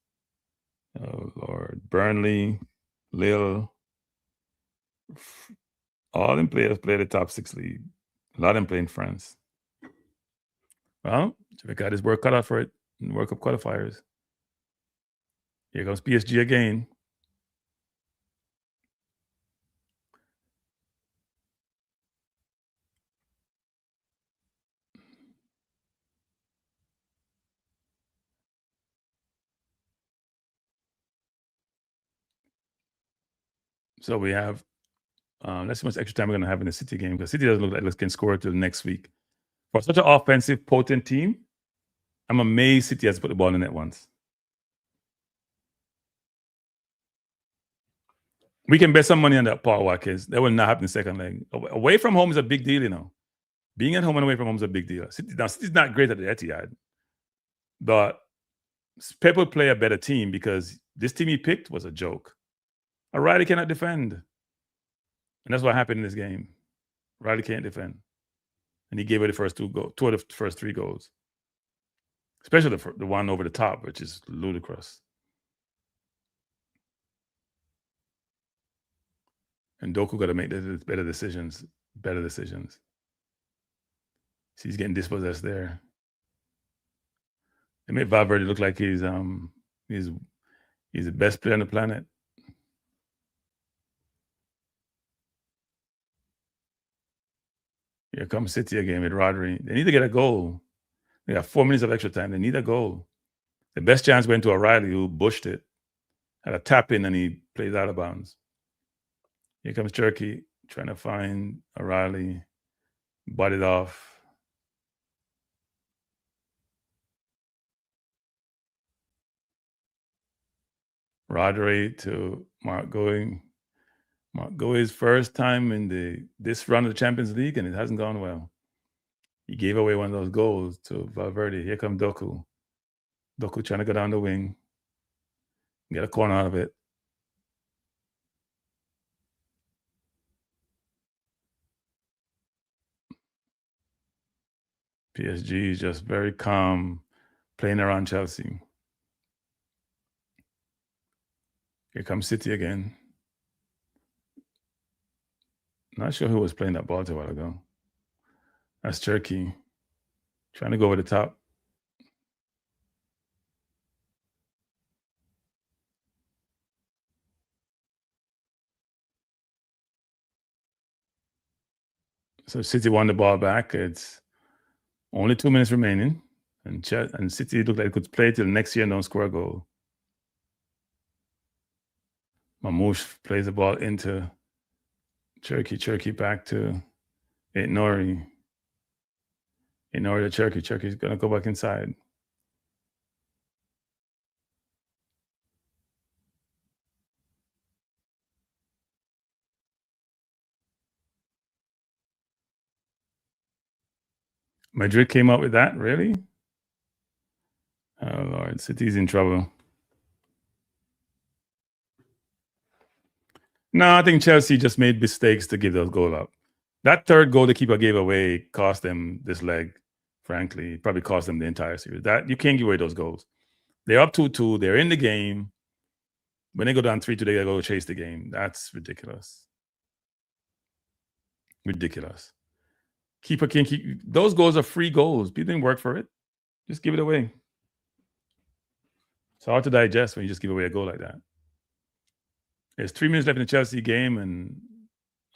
Oh, Lord. Burnley, Lille. All them players play the top 6 league. A lot of them play in France. Well, Jamaica got his work cut out for it in the World Cup qualifiers. Here goes PSG again. So we have, let's see how much extra time we're going to have in the City game, because City doesn't look like they can score till next week. For such an offensive, potent team, I'm amazed City has put the ball in the net once. We can bet some money on that, Paul Watkins. That will not happen in the second leg. Away from home is a big deal, you know. Being at home and away from home is a big deal. City's not great at the Etihad, but Pep will play a better team because this team he picked was a joke. O'Reilly cannot defend. And that's what happened in this game. O'Reilly can't defend. And he gave away the first two of the first 3 goals. Especially the one over the top, which is ludicrous. And Doku got to make better decisions. See, he's getting dispossessed there. They made Valverde look like he's the best player on the planet. Here comes City again with Rodri. They need to get a goal. They got 4 minutes of extra time. They need a goal. The best chance went to O'Reilly, who bushed it. Had a tap in and he plays out of bounds. Here comes Turkey trying to find O'Reilly. Bought it off. Rodri to Mark Goey. Mark Goey's first time in this run of the Champions League, and it hasn't gone well. He gave away one of those goals to Valverde. Here comes Doku. Doku trying to go down the wing. Get a corner out of it. PSG is just very calm, playing around Chelsea. Here comes City again. Not sure who was playing that ball a while ago. That's Turkey. Trying to go over the top. So City won the ball back. It's only 2 minutes remaining. And City looked like it could play till next year and don't score a goal. Mamouche plays the ball into Turkey. Turkey back to Nori. Nori to Turkey. Turkey's going to go back inside. Madrid came up with that, really? Oh Lord, City's in trouble. No, I think Chelsea just made mistakes to give those goals up. That third goal the keeper gave away cost them this leg. Frankly, probably cost them the entire series. That you can't give away those goals. They're up 2-2. They're in the game. When they go down 3-2, they gotta go chase the game. That's ridiculous. Ridiculous. Keeper can't keep those goals are free goals. People didn't work for it. Just give it away. It's hard to digest when you just give away a goal like that. There's 3 minutes left in the Chelsea game and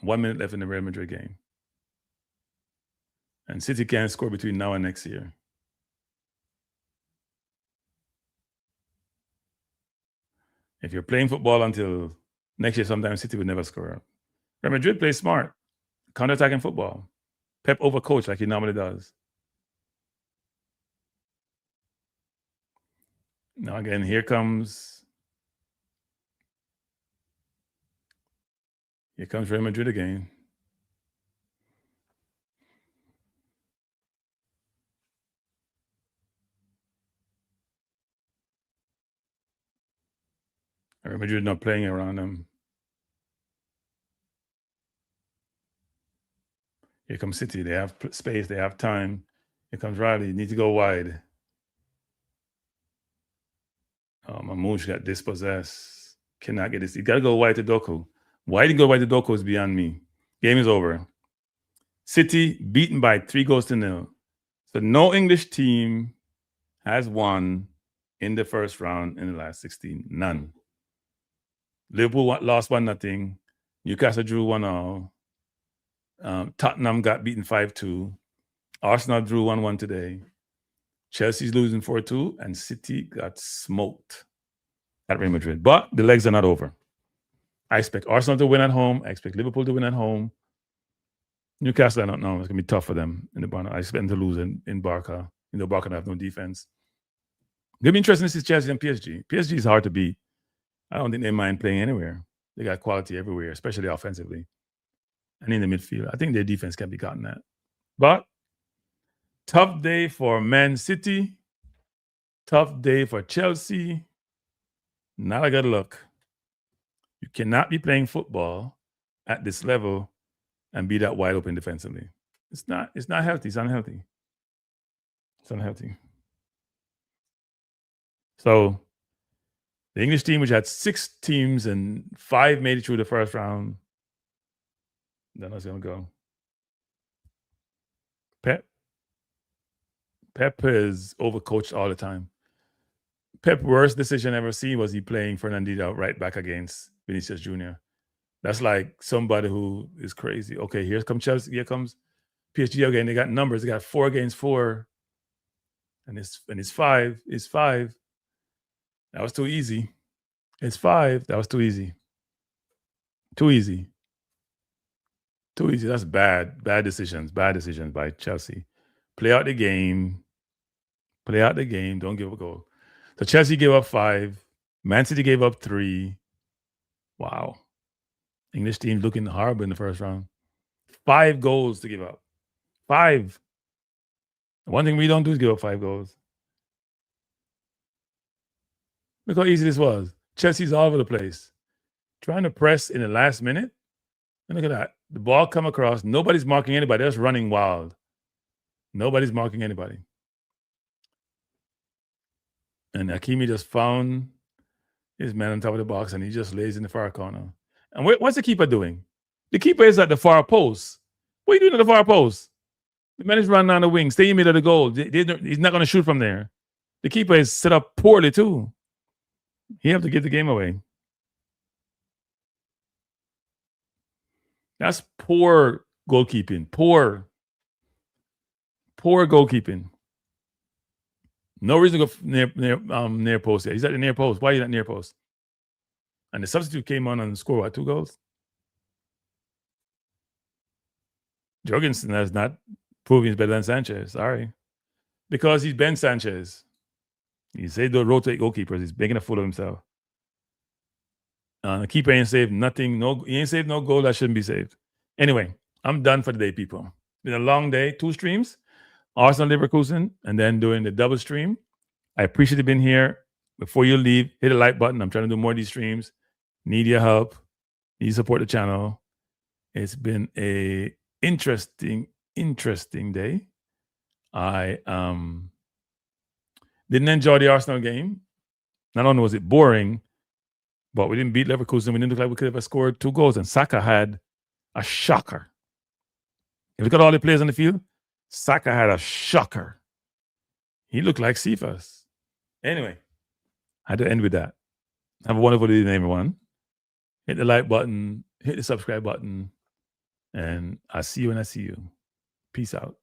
1 minute left in the Real Madrid game. And City can't score between now and next year. If you're playing football until next year, sometimes City would never score. Real Madrid plays smart, counter-attacking football. Pep overcoached like he normally does. Now again, here comes Real Madrid again. Real Madrid not playing around them. Here comes City. They have space. They have time. Here comes Riley. Need to go wide. Oh, Mamouche got dispossessed. Cannot get this. You got to go wide to Doku. Why didn't go wide to Doku is beyond me. Game is over. City beaten by 3-0. So no English team has won in the first round in the last 16. None. Liverpool lost 1-0. Newcastle drew 1-0. Tottenham got beaten 5-2. Arsenal drew 1-1 today. Chelsea's losing 4-2, and City got smoked at Real Madrid. But the legs are not over. I expect Arsenal to win at home. I expect Liverpool to win at home. Newcastle, I don't know. It's going to be tough for them in the barn. I expect them to lose in Barca. Barca have no defense. It's going to be interesting to see Chelsea and PSG. PSG is hard to beat. I don't think they mind playing anywhere. They got quality everywhere, especially offensively. And in the midfield. I think their defense can be gotten at. But tough day for Man City. Tough day for Chelsea. Not a good look. You cannot be playing football at this level and be that wide open defensively. It's not healthy. It's unhealthy. It's unhealthy. So the English team, which had 6 teams and 5 made it through the first round, then it's going to go. Pep is overcoached all the time. Pep's worst decision ever seen was he playing Fernandinho right back against Vinicius Jr. That's like somebody who is crazy. Okay, here comes Chelsea. Here comes PSG again. They got numbers. They got 4 against 4. And it's 5. It's 5. That was too easy. It's 5. That was too easy. Too easy. Too easy. That's bad. Bad decisions. Bad decisions by Chelsea. Play out the game. Play out the game. Don't give a goal. So Chelsea gave up 5. Man City gave up 3. Wow. English team looking horrible in the first round. 5 goals to give up. 5. One thing we don't do is give up 5 goals. Look how easy this was. Chelsea's all over the place. Trying to press in the last minute. And look at that. The ball come across. Nobody's marking anybody. They're just running wild. Nobody's marking anybody. And Hakimi just found his man on top of the box, and he just lays in the far corner. And what's the keeper doing? The keeper is at the far post. What are you doing at the far post? The man is running down the wing. Stay in the middle of the goal. He's not going to shoot from there. The keeper is set up poorly, too. He have to get the game away. That's poor goalkeeping. Poor goalkeeping. No reason to go near post yet. He's at the near post. Why are you at near post? And the substitute came on and scored, what, 2 goals? Jorgensen has not proven he's better than Sanchez. Sorry. Because he's Ben Sanchez. He said to rotate goalkeepers. He's making a fool of himself. The keeper ain't saved nothing. He ain't saved no goal that shouldn't be saved. Anyway, I'm done for the day, people. It's been a long day. 2 streams. Arsenal Leverkusen, and then doing the double stream. I appreciate you being here. Before you leave, hit the like button. I'm trying to do more of these streams. Need your help. Need you support the channel. It's been a interesting day. I didn't enjoy the Arsenal game. Not only was it boring, but we didn't beat Leverkusen. We didn't look like we could have scored 2 goals. And Saka had a shocker. If you look at all the players on the field, Saka had a shocker. He looked like Cephas. Anyway, I had to end with that. Have a wonderful day, everyone. Hit the like button, hit the subscribe button, and I'll see you when I see you. Peace out.